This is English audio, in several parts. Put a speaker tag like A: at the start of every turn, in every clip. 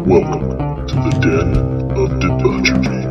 A: Welcome to the Den of Debauchery.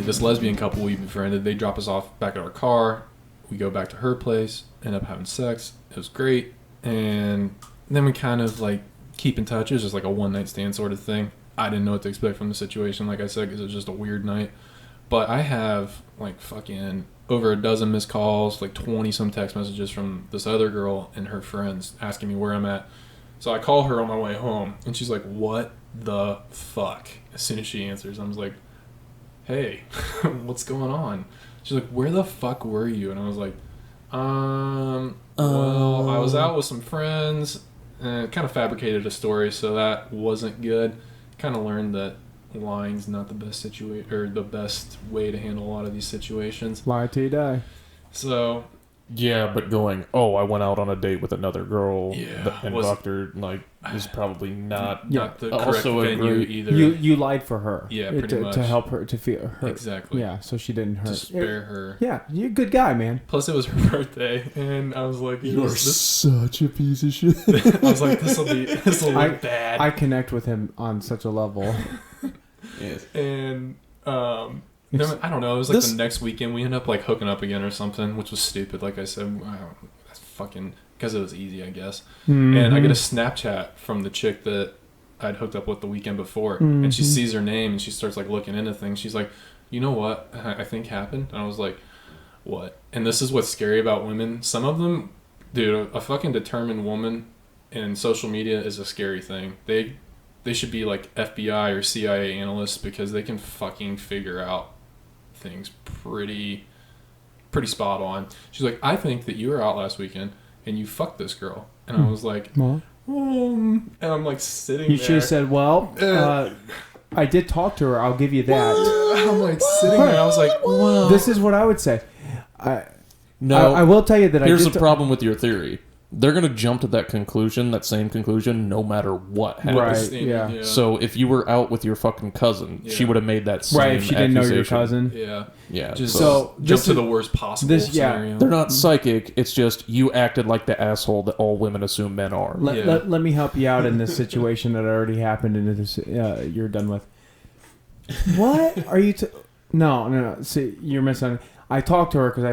B: This lesbian couple we befriended, they drop us off back at our car. We go back to her place, end up having sex. It was great. And then we kind of like keep in touch. It was just like a one night stand sort of thing. I didn't know what to expect from the situation, like I said, because it was just a weird night. But I have like fucking over a dozen missed calls, like 20 some text messages from this other girl and her friends asking me where I'm at. So I call her on my way home and she's like, "What the fuck?" As soon as she answers, I was like, "Hey, what's going on?" She's like, "Where the fuck were you?" And I was like, well, I was out with some friends and kind of fabricated a story, so that wasn't good. Kind of learned that lying's not the best the best way to handle a lot of these situations.
C: Lie till you die.
B: So,
D: yeah, but going, "Oh, I went out on a date with another girl and fucked her," like, is probably not
B: the correct venue either.
C: You lied for her.
B: Yeah, pretty much.
C: To help her, to feel hurt.
B: Exactly.
C: Yeah, so she didn't hurt.
B: To spare her.
C: Yeah, you're a good guy, man.
B: Plus, it was her birthday, and I was like,
D: "You're such a piece of shit."
B: I was like, "This will look bad."
C: I connect with him on such a level.
B: Yes. And then, I don't know. It was like the next weekend we ended up like hooking up again or something, which was stupid. Like I said, that's fucking because it was easy, I guess. Mm-hmm. And I get a Snapchat from the chick that I'd hooked up with the weekend before, and she sees her name and she starts like looking into things. She's like, "You know what I think happened?" And I was like, "What?" And this is what's scary about women. Some of them, dude, a fucking determined woman in social media is a scary thing. They should be like FBI or CIA analysts because they can fucking figure out things pretty spot on. She's like, "I think that you were out last weekend and you fucked this girl." And I was like, and I'm like sitting there.
C: You should have said, "Well, I did talk to her. I'll give you that."
B: I'm like sitting there. I was like, "Well,
C: this is what I would say." I will tell you that
D: here's the problem with your theory. They're going to jump to that same conclusion, no matter what happens.
C: Right, yeah.
D: So if you were out with your fucking cousin, she would have made that same
C: right, if she didn't know your cousin.
B: Yeah.
D: Yeah.
B: Just jump to the worst possible scenario.
D: They're not psychic. It's just you acted like the asshole that all women assume men are.
C: Let me help you out in this situation that already happened and this you're done with. What are you... No. See, you're missing... I talked to her because I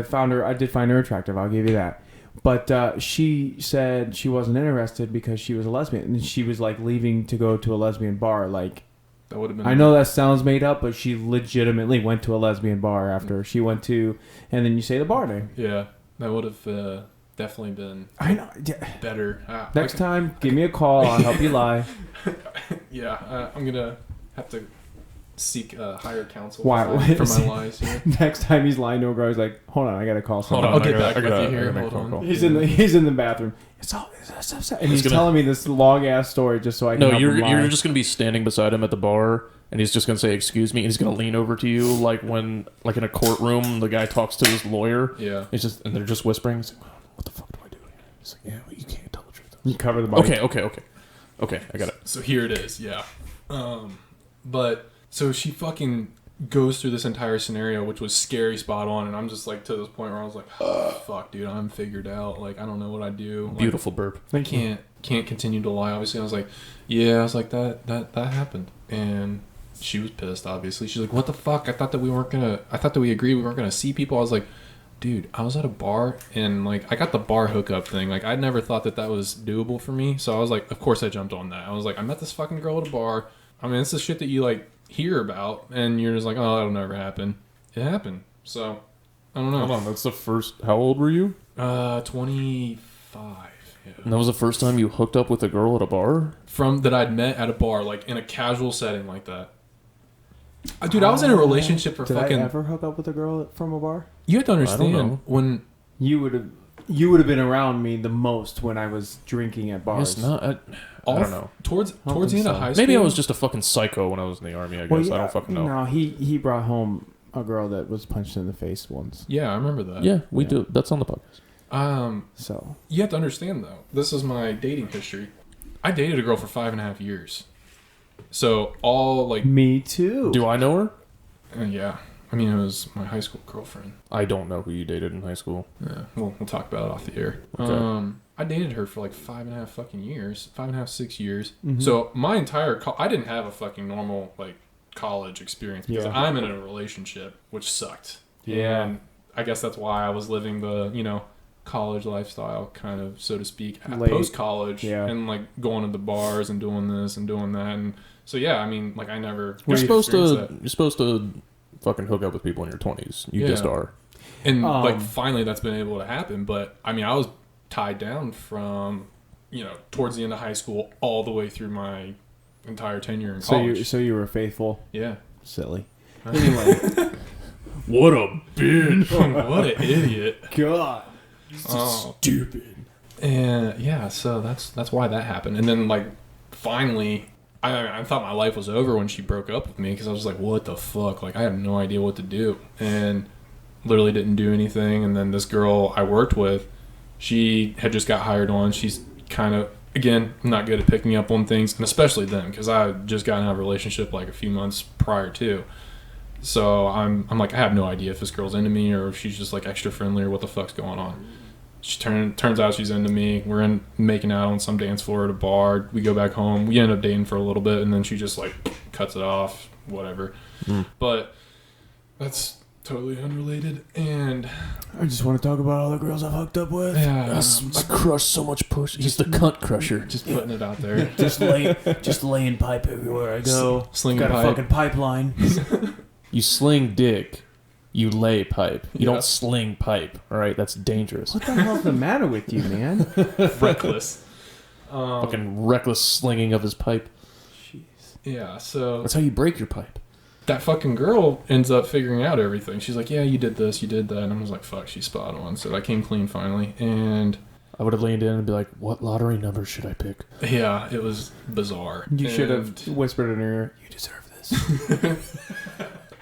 C: did find her attractive. I'll give you that. But she said she wasn't interested because she was a lesbian, and she was like leaving to go to a lesbian bar. Like,
B: that would have been.
C: I know that sounds made up, but she legitimately went to a lesbian bar after she went to, and then you say the bar name.
B: Yeah, that would have definitely been.
C: I know.
B: Better.
C: Next time, give me a call. I'll help you lie.
B: Yeah, I'm gonna have to seek higher counsel
C: for
B: my lies here.
C: Next time he's lying to a girl, he's like, "Hold on, I gotta call someone."
B: I'll get back with you here. Hold on.
C: He's in the bathroom. And he's telling me this long ass story just so I can.
D: No, you're just gonna be standing beside him at the bar, and he's just gonna say, "Excuse me," and he's gonna lean over to you like when, like in a courtroom, the guy talks to his lawyer.
B: Yeah.
D: And they're just whispering. He's like, "What the fuck do I do?" He's like, "Yeah, well, you can't tell the truth."
C: You cover the mic.
D: Okay, I got it.
B: So here it is. Yeah. But. So she fucking goes through this entire scenario, which was scary spot on, and I'm just like to this point where I was like, fuck, dude, I'm figured out. Like, I don't know what I do. Like,
D: beautiful burp.
B: I can't continue to lie. Obviously, I was like, that happened, and she was pissed. Obviously, she's like, "What the fuck? I thought that we agreed we weren't gonna see people." I was like, dude, I was at a bar and like I got the bar hookup thing. Like, I never thought that was doable for me. So I was like, of course I jumped on that. I was like, I met this fucking girl at a bar. I mean, it's the shit that you like hear about, and you're just like, "Oh, that'll never happen." It happened. So I don't know.
D: Hold on, that's the first. How old were you?
B: 25. Yeah.
D: And that was the first time you hooked up with a girl at a bar?
B: That I'd met at a bar, like in a casual setting like that. Dude, I was in a relationship for
C: did
B: fucking.
C: Did I ever hook up with a girl from a bar?
B: You have to understand when
C: you would have been around me the most when I was drinking at bars.
D: Yes, not. I don't know.
B: Towards the end of high school.
D: Maybe I was just a fucking psycho when I was in the army, I guess. Well, yeah, I don't fucking know.
C: No, he brought home a girl that was punched in the face once.
B: Yeah, I remember that.
D: Yeah, we do. That's on the podcast.
C: So
B: You have to understand, though. This is my dating history. I dated a girl for 5.5 years. So, all, like...
C: me too.
D: Do I know her?
B: Yeah. I mean, it was my high school girlfriend.
D: I don't know who you dated in high school.
B: Yeah. We'll talk about it off the air.
D: Okay.
B: I dated her for, like, 5.5 fucking years. 5.5, 6 years.
C: Mm-hmm.
B: So, my entire... I didn't have a fucking normal, like, college experience. Because I'm in a relationship, which sucked.
C: Yeah.
B: And I guess that's why I was living the, college lifestyle, kind of, so to speak,
C: Late.
B: post-college.
C: Yeah.
B: And, like, going to the bars and doing this and doing that. And so, yeah, I mean, like, I never...
D: You're supposed
B: experienced
D: to fucking hook up with people in your 20s. You
B: Yeah.
D: just are.
B: And, like, finally that's been able to happen. But, I mean, I was tied down from, towards the end of high school all the way through my entire tenure in college.
C: So you were faithful.
B: Yeah.
C: Silly. Anyway.
D: What a bitch.
B: What an idiot.
C: God.
D: Stupid.
B: And yeah, so that's why that happened. And then like finally, I thought my life was over when she broke up with me because I was like, what the fuck? Like I have no idea what to do, and literally didn't do anything. And then this girl I worked with, she had just got hired on. She's kind of again not good at picking up on things, and especially then because I had just gotten out of a relationship like a few months prior to. So I'm like I have no idea if this girl's into me or if she's just like extra friendly or what the fuck's going on. She turns out she's into me. We're making out on some dance floor at a bar. We go back home. We end up dating for a little bit, and then she just like cuts it off, whatever. But that's totally unrelated. And
C: I just want to talk about all the girls I've hooked up with.
B: yeah,
D: I crushed so much push. He's the cunt crusher.
B: just putting it out there.
C: just laying pipe everywhere I go.
B: Slinging
C: Got
B: pipe.
C: a fucking pipeline.
D: You sling dick. You lay pipe. You
B: Yeah.
D: don't sling pipe. All right, that's dangerous.
C: What the hell's the matter with you, man?
B: Reckless.
D: Fucking reckless slinging of his pipe.
C: Jeez.
B: Yeah, so
D: That's how you break your pipe.
B: that fucking girl ends up figuring out everything. She's like, yeah, you did this, you did that. And I was like, fuck, she's spot on. So I came clean finally. And
D: I would have leaned in and be like, what lottery number should I pick?
B: yeah, it was bizarre.
C: You should have
B: And
C: whispered in her ear, you deserve this.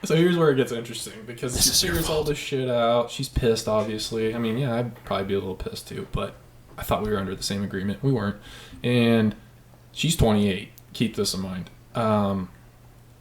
B: so here's where it gets interesting because
D: This is
B: she
D: your
B: figures all this shit out. She's pissed, obviously. I mean, yeah, I'd probably be a little pissed too, but I thought we were under the same agreement. We weren't. And she's 28. Keep this in mind.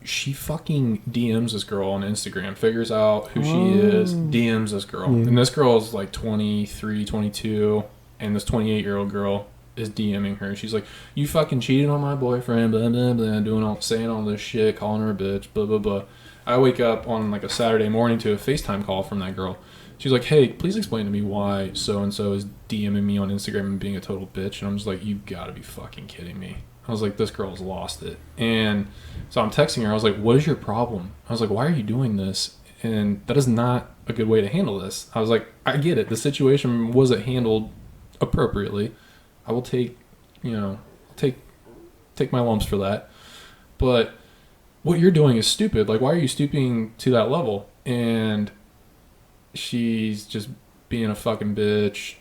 B: She fucking DMs this girl on Instagram, figures out who she is, DMs this girl.
C: Yeah.
B: And this girl is like 23, 22, and this 28-year-old girl is DMing her. She's like, you fucking cheated on my boyfriend, blah, blah, blah, saying all this shit, calling her a bitch, blah, blah, blah. I wake up on like a Saturday morning to a FaceTime call from that girl. She's like, hey, please explain to me why so-and-so is DMing me on Instagram and being a total bitch. And I'm just like, you gotta be fucking kidding me. I was like, this girl's lost it. And so I'm texting her. I was like, what is your problem? I was like, why are you doing this? And that is not a good way to handle this. I was like, I get it. The situation wasn't handled appropriately. I will take my lumps for that. But what you're doing is stupid. Like, why are you stooping to that level? And she's just being a fucking bitch.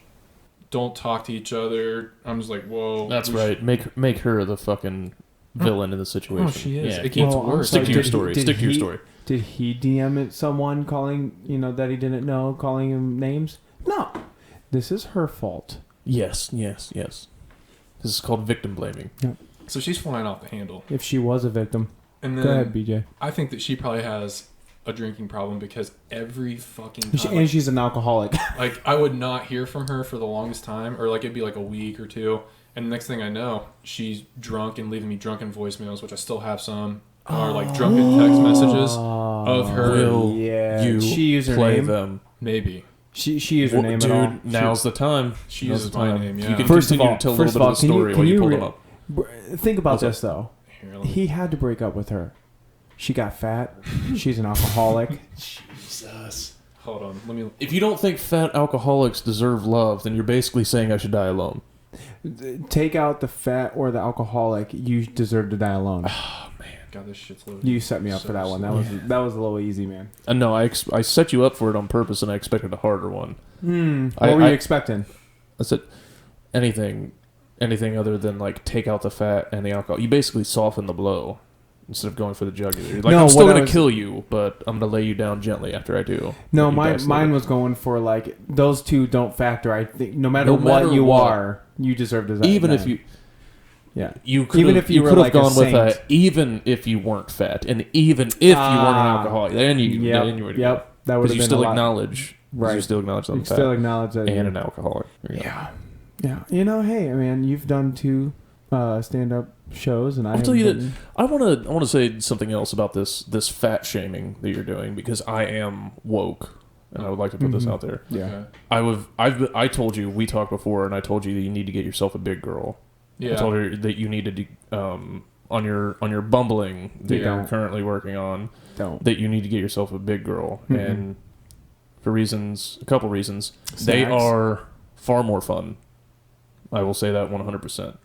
B: Don't talk to each other. I'm just like, whoa.
D: That's right. Make her the fucking villain in the situation.
B: Oh, she is.
D: Yeah,
B: It gets
C: Well,
B: worse.
D: Stick to your
C: Did he-
D: story.
C: did
D: Stick to your
C: he-
D: story.
C: Did he DM it someone calling, that he didn't know, calling him names? No. This is her fault.
D: Yes. This is called victim blaming.
B: So she's flying off the handle.
C: If she was a victim.
B: And
C: Go ahead,
B: then
C: BJ.
B: I think that she probably has a drinking problem because every fucking time,
C: And she's an alcoholic.
B: like I would not hear from her for the longest time, or like it'd be like a week or two, and the next thing I know, she's drunk and leaving me drunken voicemails, which I still have some, or like drunken text messages of her.
D: Will
C: Yeah.
D: you
C: she used her
D: play
C: name.
D: them?
B: Maybe
C: She used her name
D: Dude,
C: at all.
D: now's the time.
B: she
C: Now's
B: uses
C: the
B: my
C: time.
B: name. Yeah.
D: You can
C: First of
D: continue
C: all-
D: to tell a little
C: first
D: bit
C: of
D: of the
C: all,
D: story
C: can
D: while you
C: you
D: pull
C: re-
D: them up.
C: Think about
D: What's
C: this, though.
B: Here, let me-
C: He had to break up with her. She got fat. She's an alcoholic.
D: Jesus.
B: Hold on. Let me.
D: If you don't think fat alcoholics deserve love, then you're basically saying I should die alone.
C: Take out the fat or the alcoholic. You deserve to die alone.
D: Oh man.
B: God, this shit's loaded.
C: You set me up
B: So
C: for that one.
B: slow.
C: That was a little easy, man.
D: No, I set you up for it on purpose, and I expected a harder one.
C: What were you expecting?
D: I said anything other than like take out the fat and the alcohol. You basically soften the blow. instead of going for the jugular. Like,
C: No,
D: I'm still
C: what I
D: gonna
C: was-
D: kill you, but I'm gonna lay you down gently after I do.
C: No,
D: You
C: mine
D: backslid.
C: was going for like those two don't factor. I think no matter
D: No
C: what
D: matter
C: you
D: what.
C: are, you deserve to die.
D: Even if you.
C: yeah,
D: You could
C: Even
D: have,
C: if you were
D: could have
C: like a
D: gone with
C: saint.
D: even if you weren't fat, and even if you weren't an alcoholic, then you would.
C: Yep, that would
D: Because
C: have
D: you
C: been
D: still
C: a lot.
D: acknowledge,
C: Right.
D: You still acknowledge them
C: You
D: fat
C: still acknowledge that.
D: and an alcoholic. There you go.
C: Yeah. You know, hey, man, you've done 2 stand-up shows, and
D: I'll tell you that I want to say something else about this fat shaming that you're doing, because I am woke, and I would like to put this out there.
C: Yeah.
D: I told you, we talked before, and I told you that you need to get yourself a big girl.
B: Yeah.
D: I told her that you needed to on your bumbling that you're
C: don't.
D: currently working on,
C: Don't.
D: that you need to get yourself a big girl, and for a couple reasons, they
C: Snacks.
D: are far more fun. I will say that 100%.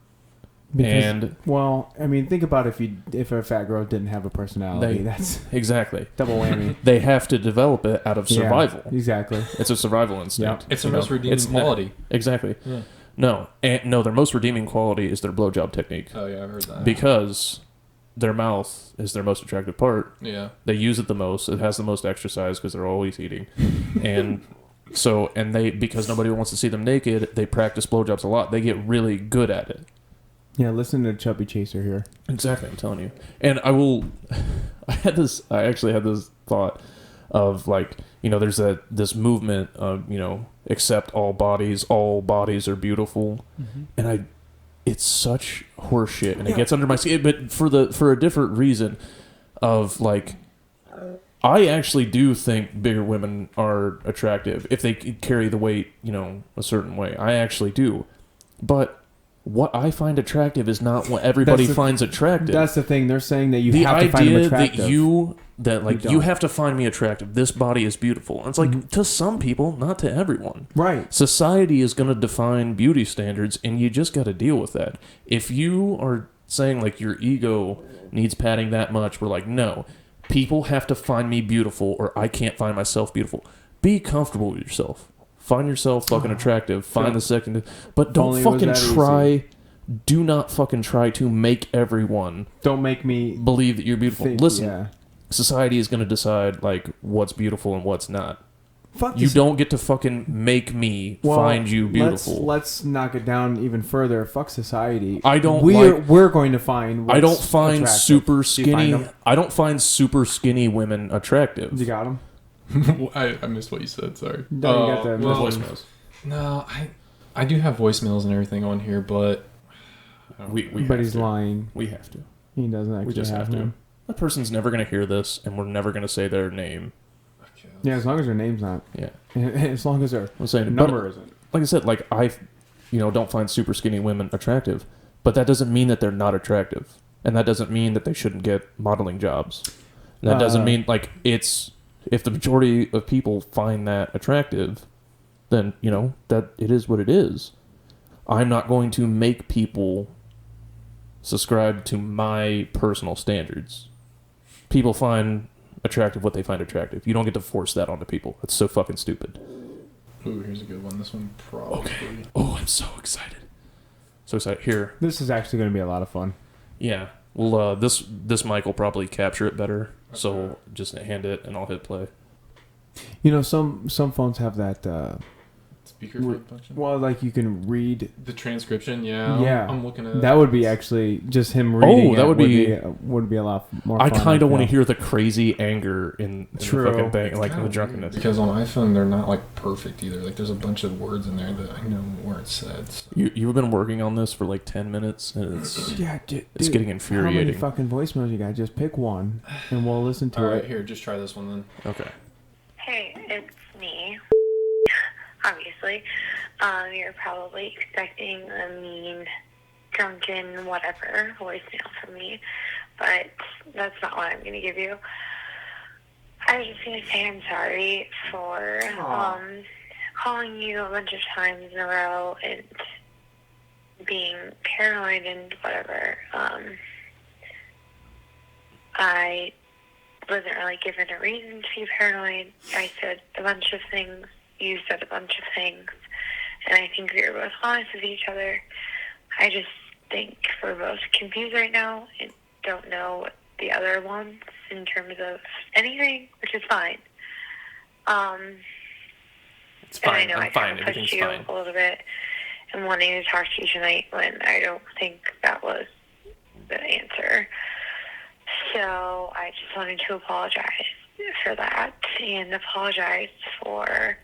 C: Because,
D: And
C: well, I mean, think about if a fat girl didn't have a personality.
D: They-
C: That's
D: exactly,
C: double whammy.
D: they have to develop it out of survival.
C: Yeah, exactly.
D: It's a survival instinct.
B: It's
D: you
B: the most
D: know?
B: redeeming
D: It's not-
B: quality.
D: Exactly.
B: Yeah.
D: No, their most redeeming quality is their blowjob technique,
B: Oh yeah, I've heard that.
D: because their mouth is their most attractive part.
B: Yeah.
D: They use it the most. It has the most exercise because they're always eating, and because nobody wants to see them naked, they practice blowjobs a lot. They get really good at it.
C: Yeah, listen to Chubby Chaser here.
D: Exactly, I'm telling you. And I actually had this thought of, like, there's this movement of, accept all bodies are beautiful. And it's such horseshit, and it gets under my skin, but for a different reason of, like, I actually do think bigger women are attractive if they carry the weight, a certain way. I actually do. But what I find attractive is not what everybody finds attractive.
C: That's the thing. They're saying that you
D: The
C: have to find them
D: idea
C: attractive.
D: that you have to find me attractive. This body is beautiful. And it's like, to some people, not to everyone.
C: Right.
D: Society is going to define beauty standards, and you just got to deal with that. If you are saying, like, your ego needs padding that much, we're like, no. People have to find me beautiful, or I can't find myself beautiful. Be comfortable with yourself. Find yourself fucking attractive. Find the second, but don't
C: only it was
D: fucking
C: that
D: try.
C: easy.
D: Do not fucking try to make everyone
C: Don't make me
D: believe that you're beautiful.
C: think.
D: Listen,
C: Yeah.
D: society is going to decide, like, what's beautiful and what's not.
C: Fuck
D: You
C: this-
D: don't get to fucking make me
C: Well,
D: find you beautiful.
C: Let's knock it down even further. Fuck society.
D: I don't
C: We're going to find. What's
D: I don't find
C: attractive.
D: super
C: Do you
D: skinny.
C: find 'em?
D: I don't find super skinny women attractive.
C: You got them.
B: I missed what you said. Sorry.
C: No, you got the
B: well,
D: voicemails.
B: No, I do have voicemails and everything on here, but
D: We
C: But
D: have
C: he's
D: to.
C: lying.
D: We have to.
C: He doesn't actually
D: We just have to.
C: them.
D: That person's never going to hear this, and we're never going to say their name.
B: okay,
C: Yeah, as long as their name's not.
D: Yeah.
C: As long as their
D: I'm saying,
C: number
D: but,
C: isn't.
D: like I said, like, I, don't find super skinny women attractive, but that doesn't mean that they're not attractive, and that doesn't mean that they shouldn't get modeling jobs. And that doesn't mean, like, if the majority of people find that attractive, then that it is what it is. I'm not going to make people subscribe to my personal standards. People find attractive what they find attractive. You don't get to force that onto people. That's so fucking stupid.
B: Ooh, here's a good one. This one probably.
D: Oh, I'm so excited. So excited. Here.
C: This is actually going to be a lot of fun.
D: Yeah. Well, this mic will probably capture it better. So just hand it and I'll hit play.
C: Some phones have that.
B: Speakerphone function.
C: Well, like you can read.
B: The transcription, yeah.
C: Yeah,
B: I'm looking at
C: that would be actually just him reading.
D: that
C: it
D: would
C: be a lot more.
D: I
C: fun,
D: kind of want to
C: feel.
D: hear the crazy anger in the
C: True.
D: fucking thing, like in the drunkenness.
B: Because on iPhone they're not like perfect either. Like there's a bunch of words in there that I know where it's said. So.
D: You've been working on this for like 10 minutes, and it's
C: Yeah,
D: it's getting infuriating.
C: How many fucking voicemails you got? Just pick one, and we'll listen to
B: All right,
C: it.
B: here, just try this one then.
D: Okay.
E: Hey, it's me. Obviously. You're probably expecting a mean, drunken, whatever voicemail from me, but that's not what I'm going to give you. I was just going to say I'm sorry for calling you a bunch of times in a row and being paranoid and whatever. I wasn't really given a reason to be paranoid. I said a bunch of things. You said a bunch of things. And I think we were both honest with each other. I just think we're both confused right now and don't know what the other ones in terms of anything, which is fine.
D: It's fine.
E: And I know
D: I'm fine.
E: kind of pushed
D: Everything's
E: you
D: fine.
E: a little bit in wanting to talk to you tonight when I don't think that was the answer. So I just wanted to apologize for that and apologize for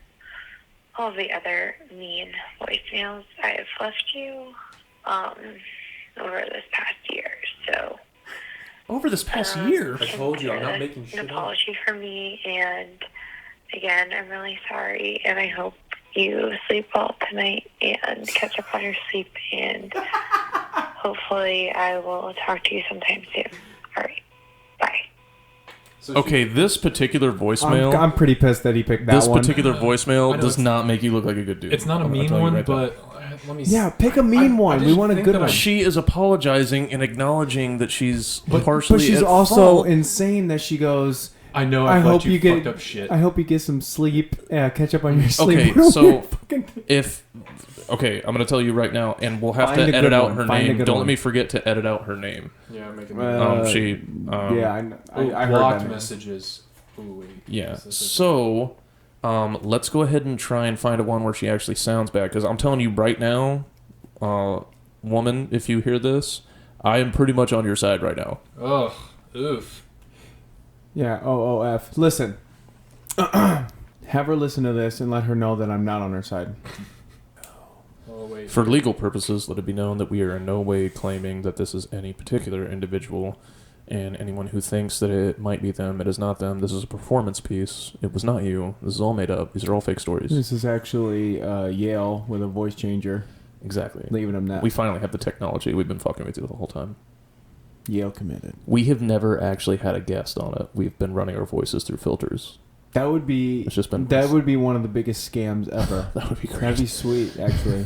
E: all the other mean voicemails I've left you over this past year. So
D: Over this past year?
B: I told you, I'm not making shit
E: an
B: up.
E: apology from me, and again, I'm really sorry, and I hope you sleep well tonight and catch up on your sleep, and hopefully I will talk to you sometime soon. All right. Bye.
D: Okay, this particular voicemail.
C: I'm pretty pissed that he picked that
D: this
C: one.
D: particular
B: I
D: voicemail
B: know
D: does
B: it's-
D: not make you look like a good dude.
B: It's not a
D: I'll
B: mean
D: tell you
B: one,
D: right there.
B: but let me.
C: Yeah, pick a mean one. We
B: just
C: want a
B: think
C: good
B: that
C: one.
D: She is apologizing and acknowledging that she's
B: But
D: partially.
C: But she's
D: at
C: also
D: fault.
C: insane that she goes.
B: I know.
C: I
B: I've
C: hope
B: let
C: you
B: fucked
C: get.
B: up shit.
C: I hope you get some sleep. Catch up on your sleep.
D: Okay,
C: What a
D: so
C: weird fucking thing.
D: Okay, I'm gonna tell you right now, and we'll have
C: Find a
D: to
C: good
D: edit out
C: one.
D: her
C: Find a
D: name.
C: good
D: Don't
C: one.
D: let me forget to edit out her name.
B: Yeah, make it.
C: Yeah, I heard
B: blocked
C: that.
B: messages. Ooh, wait.
D: Yeah.
B: Is this
D: So, let's go ahead and try and find a one where she actually sounds bad. Because I'm telling you right now, woman, if you hear this, I am pretty much on your side right now.
B: Ugh. Oof.
C: Yeah, OOF. Listen. Have her listen to this and let her know that I'm not on her side.
B: Oh wait.
D: For legal purposes, let it be known that we are in no way claiming that this is any particular individual, and anyone who thinks that it might be them, it is not them. This is a performance piece. It was not you. This is all made up. These are all fake stories.
C: This is actually Yale with a voice changer.
D: Exactly.
C: Leaving him that.
D: We finally have the technology. We've been fucking with you the whole time.
C: Yale committed.
D: We have never actually had a guest on it. We've been running our voices through filters.
C: That would be.
D: It's just been.
C: That would be one of the biggest scams ever.
D: That would be great.
C: That'd be sweet, actually.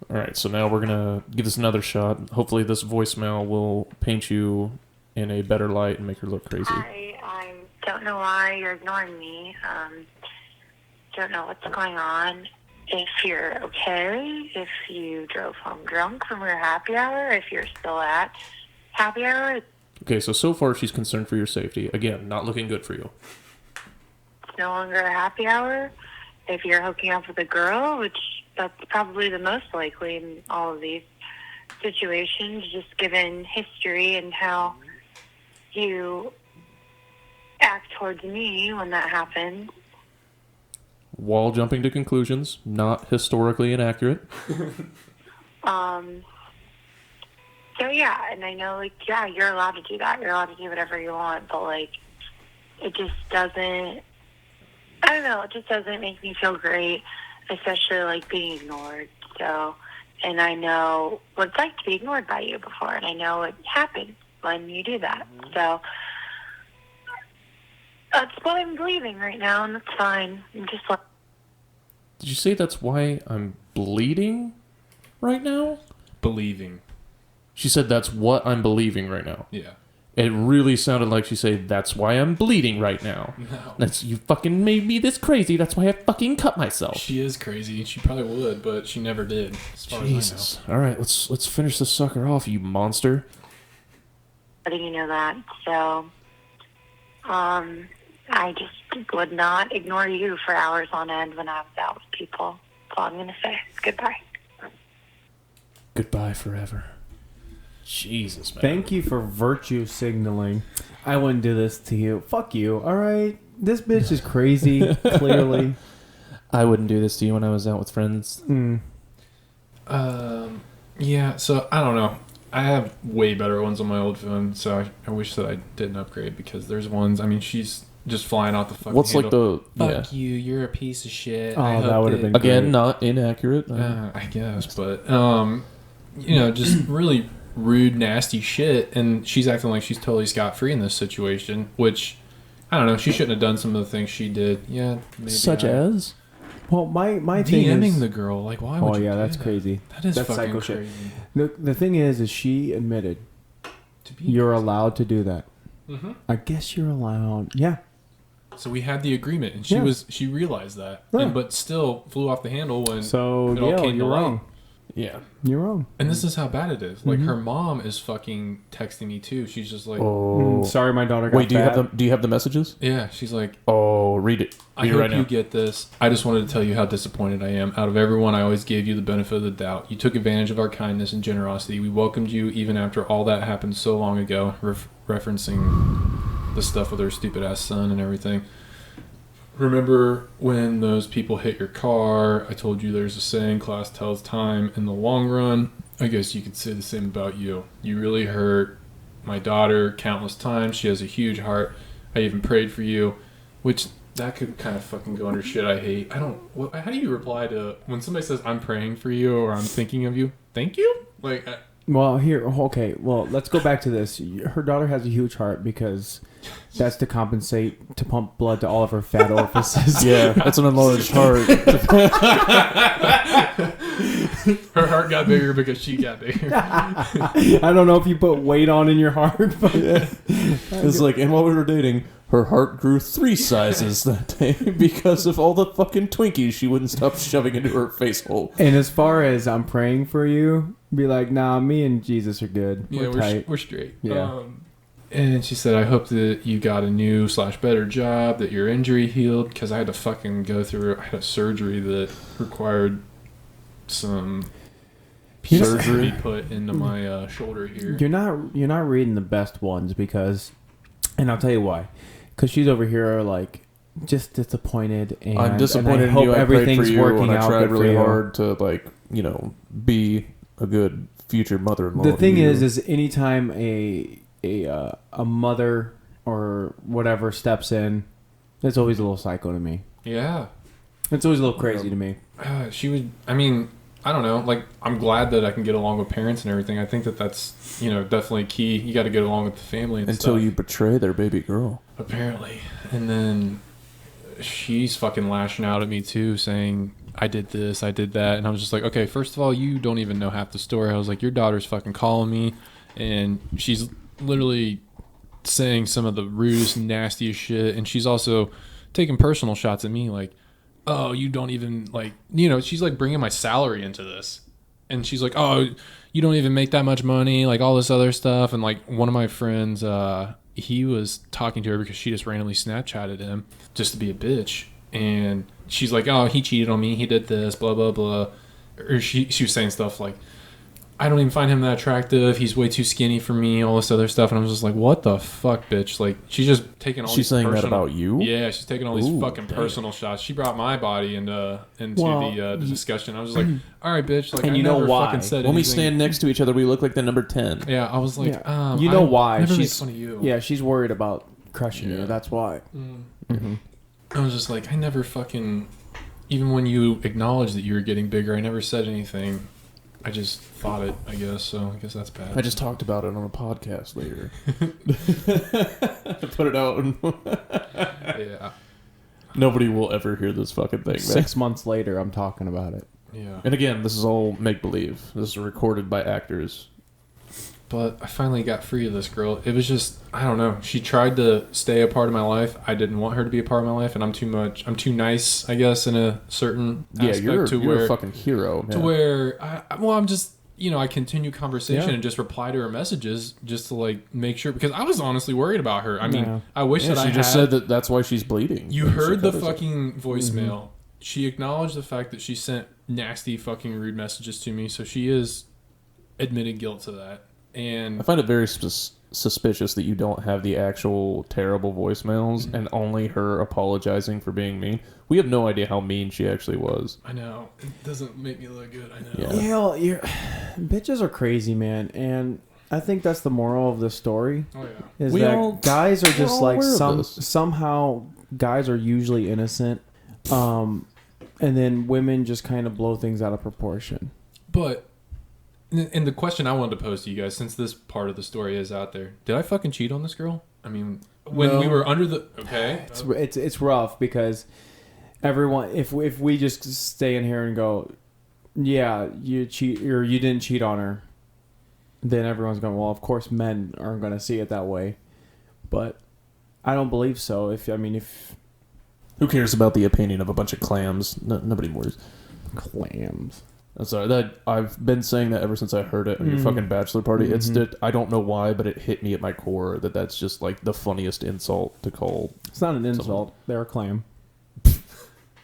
D: All right, so now we're gonna give this another shot. Hopefully, this voicemail will paint you in a better light and make her look crazy.
E: I don't know why you're ignoring me. Don't know what's going on. If you're okay, if you drove home drunk from your happy hour, if you're still at happy hour,
D: Okay, so far she's concerned for your safety. Again, not looking good for you.
E: it's no longer a happy hour. If you're hooking up with a girl, which that's probably the most likely in all of these situations, just given history and how you act towards me when that happens.
D: While jumping to conclusions, not historically inaccurate.
E: So yeah, and I know, like, yeah, you're allowed to do that. You're allowed to do whatever you want, but, like, it just doesn't, I don't know, it just doesn't make me feel great, especially, like, being ignored. So, and I know what it's like to be ignored by you before, and I know what happens when you do that. So, that's what I'm believing right now, and that's fine. I'm just like,
D: Did you say that's why I'm bleeding right now?
B: Believing.
D: She said that's what I'm believing right now.
B: Yeah.
D: It really sounded like she said, that's why I'm bleeding right now.
B: No.
D: That's, you fucking made me this crazy. That's why I fucking cut myself.
B: She is crazy. She probably would, but she never did. As far
D: Jesus. All right, let's finish this sucker off, you monster.
E: letting you know that. So, I just would not ignore you for hours on end when I was out with people. That's all I'm going to say. Goodbye.
D: Goodbye forever. Jesus, man.
C: Thank you for virtue signaling. I wouldn't do this to you. Fuck you. All right. This bitch is crazy. Clearly.
D: I wouldn't do this to you when I was out with friends.
B: Yeah, so I don't know. I have way better ones on my old phone, so I wish that I didn't upgrade because there's ones. I mean, she's just flying out the fucking.
D: What's
B: handle.
D: like the
B: Fuck you, you're a piece of shit.
C: Oh,
B: I
C: that
B: hope
C: would have been
D: again
C: great.
D: not inaccurate?
B: I guess, but you know, just really rude, nasty shit, and she's acting like she's totally scot-free in this situation, which I don't know. She shouldn't have done some of the things she did. Yeah, maybe
D: Such as?
C: Well, my thing
B: DMing
C: is,
B: the girl. Like, why would
C: oh
B: you?
C: yeah,
B: do
C: that's
B: that?
C: crazy.
B: That is
C: That's
B: fucking
C: psycho shit.
B: crazy.
C: The thing is she admitted
B: To be
C: you're allowed to do that.
B: Mm-hmm.
C: I guess you're allowed. Yeah.
B: So we had the agreement, and
C: Yeah.
B: she realized that,
C: Yeah.
B: but still flew off the handle when.
C: So
B: It all
C: yeah,
B: came to
C: you're
B: light.
C: wrong.
D: Yeah.
C: You're wrong.
B: And this is how bad it is. Like, her mom is fucking texting me too. She's just like,
C: Sorry, my daughter got
D: Wait,
C: fat.
D: do you have the messages?
B: yeah, she's like,
D: Oh, read it.
B: I
D: Read it
B: hope
D: right
B: you
D: now.
B: get this. I just wanted to tell you how disappointed I am. Out of everyone, I always gave you the benefit of the doubt. You took advantage of our kindness and generosity. We welcomed you even after all that happened so long ago, referencing the stuff with her stupid ass son and everything. Remember when those people hit your car? I told you there's a saying, class tells time. In the long run, I guess you could say the same about you. You really hurt my daughter countless times. She has a huge heart. I even prayed for you, which that could kind of fucking go under shit I hate. How do you reply to when somebody says I'm praying for you or I'm thinking of you? Thank you? Like,
C: Well, let's go back to this. Her daughter has a huge heart because that's to compensate to pump blood to all of her fat orifices.
D: Yeah, that's an enlarged heart.
B: her heart got bigger because she got bigger.
C: I don't know if you put weight on in your heart, but
D: It's like, and while we were dating, her heart grew 3 sizes that day because of all the fucking Twinkies she wouldn't stop shoving into her face hole.
C: And as far as I'm praying for you, be like, nah, me and Jesus are good.
B: Yeah,
C: We're tight.
B: we're straight.
C: Yeah.
B: And she said, I hope that you got a new / better job, that your injury healed, because I had to fucking go through, I had a surgery that required some surgery to be put into my shoulder here.
C: You're not reading the best ones because, and I'll tell you why, because she's over here like just disappointed, and
D: I'm disappointed
C: and I
D: in you.
C: hope
D: I prayed
C: everything's
D: for you,
C: working
D: and I
C: out
D: tried
C: good for
D: really
C: you.
D: hard to, like, you know, be a good future mother-in-law.
C: The thing
D: to you.
C: is anytime a mother or whatever steps in, it's always a little psycho to me.
B: Yeah.
C: It's always a little crazy to me.
B: She would, I mean, I don't know. Like, I'm glad that I can get along with parents and everything. I think that that's, definitely key. You got to get along with the family and
D: until
B: stuff.
D: you betray their baby girl.
B: Apparently. And then she's fucking lashing out at me too, saying, I did this, I did that. And I was just like, okay, first of all, you don't even know half the story. I was like, your daughter's fucking calling me, and she's literally saying some of the rudest, nastiest shit. And she's also taking personal shots at me, like, oh, you don't even, like, she's like bringing my salary into this. And she's like, oh, you don't even make that much money, like all this other stuff. And like one of my friends, he was talking to her because she just randomly Snapchatted him just to be a bitch. And she's like, oh, he cheated on me, he did this, blah, blah, blah. Or she was saying stuff like, I don't even find him that attractive, he's way too skinny for me, all this other stuff. And I was just like, what the fuck, bitch? Like, she's just taking all
D: She's
B: these
D: saying
B: personal,
D: that about you?
B: Yeah, she's taking all these
D: Ooh,
B: fucking
D: damn.
B: personal shots. She brought my body into
C: Well,
B: the discussion. I was just like, all right, bitch. Like,
C: And
B: I
C: you know
B: never
C: why?
B: fucking said
D: When we
B: anything.
D: stand next to each other, we look like the number 10.
B: Yeah, I was like,
C: Yeah.
B: I
C: why
B: never made
C: she's
B: fun of you.
C: Yeah, she's worried about crushing
B: Yeah.
C: you. That's why.
B: Mm. I was just like, I never fucking, even when you acknowledged that you were getting bigger, I never said anything. I just thought it, I guess. So I guess that's bad.
D: I just talked about it on a podcast later. Put it out.
B: Yeah.
D: Nobody will ever hear this fucking thing, man.
C: 6 months later, I'm talking about it.
B: Yeah.
D: And again, this is all make-believe. This is recorded by actors.
B: But I finally got free of this girl. It was just, I don't know. She tried to stay a part of my life. I didn't want her to be a part of my life, and I'm too nice, I guess, in a certain aspect
D: You're a fucking hero.
B: to where I'm just, I continue conversation
C: Yeah.
B: and just reply to her messages just to like make sure, because I was honestly worried about her. I mean,
C: Yeah.
B: I wish that
D: she
B: I
D: just
B: had.
D: said that's why she's bleeding.
B: You heard the
D: She covers it.
B: fucking voicemail. She acknowledged the fact that she sent nasty fucking rude messages to me, so she is admitting guilt to that. And
D: I find it very suspicious that you don't have the actual terrible voicemails and only her apologizing for being mean. We have no idea how mean she actually was.
B: I know it doesn't make me look good. I know.
D: Yeah.
C: Bitches are crazy, man, and I think that's the moral of the story.
B: Oh yeah.
C: Is
D: We
C: that
D: all-
C: guys are
D: we're
C: just
D: all
C: like
D: aware of this.
C: somehow guys are usually innocent, and then women just kind of blow things out of proportion.
B: But, and the question I wanted to pose to you guys, since this part of the story is out there, did I fucking cheat on this girl? I mean, when
C: No.
B: we were under the
C: It's rough because everyone, if we just stay in here and go, yeah, you cheat or you didn't cheat on her, then everyone's going, well, of course men aren't going to see it that way. But I don't believe so. If
D: Who cares about the opinion of a bunch of clams? Nobody worries.
C: clams.
D: I'm sorry. That I've been saying that ever since I heard it on your fucking bachelor party.
C: Mm-hmm.
D: It's that I don't know why, but it hit me at my core that that's just like the funniest insult to call.
C: It's not an insult. They're a clam.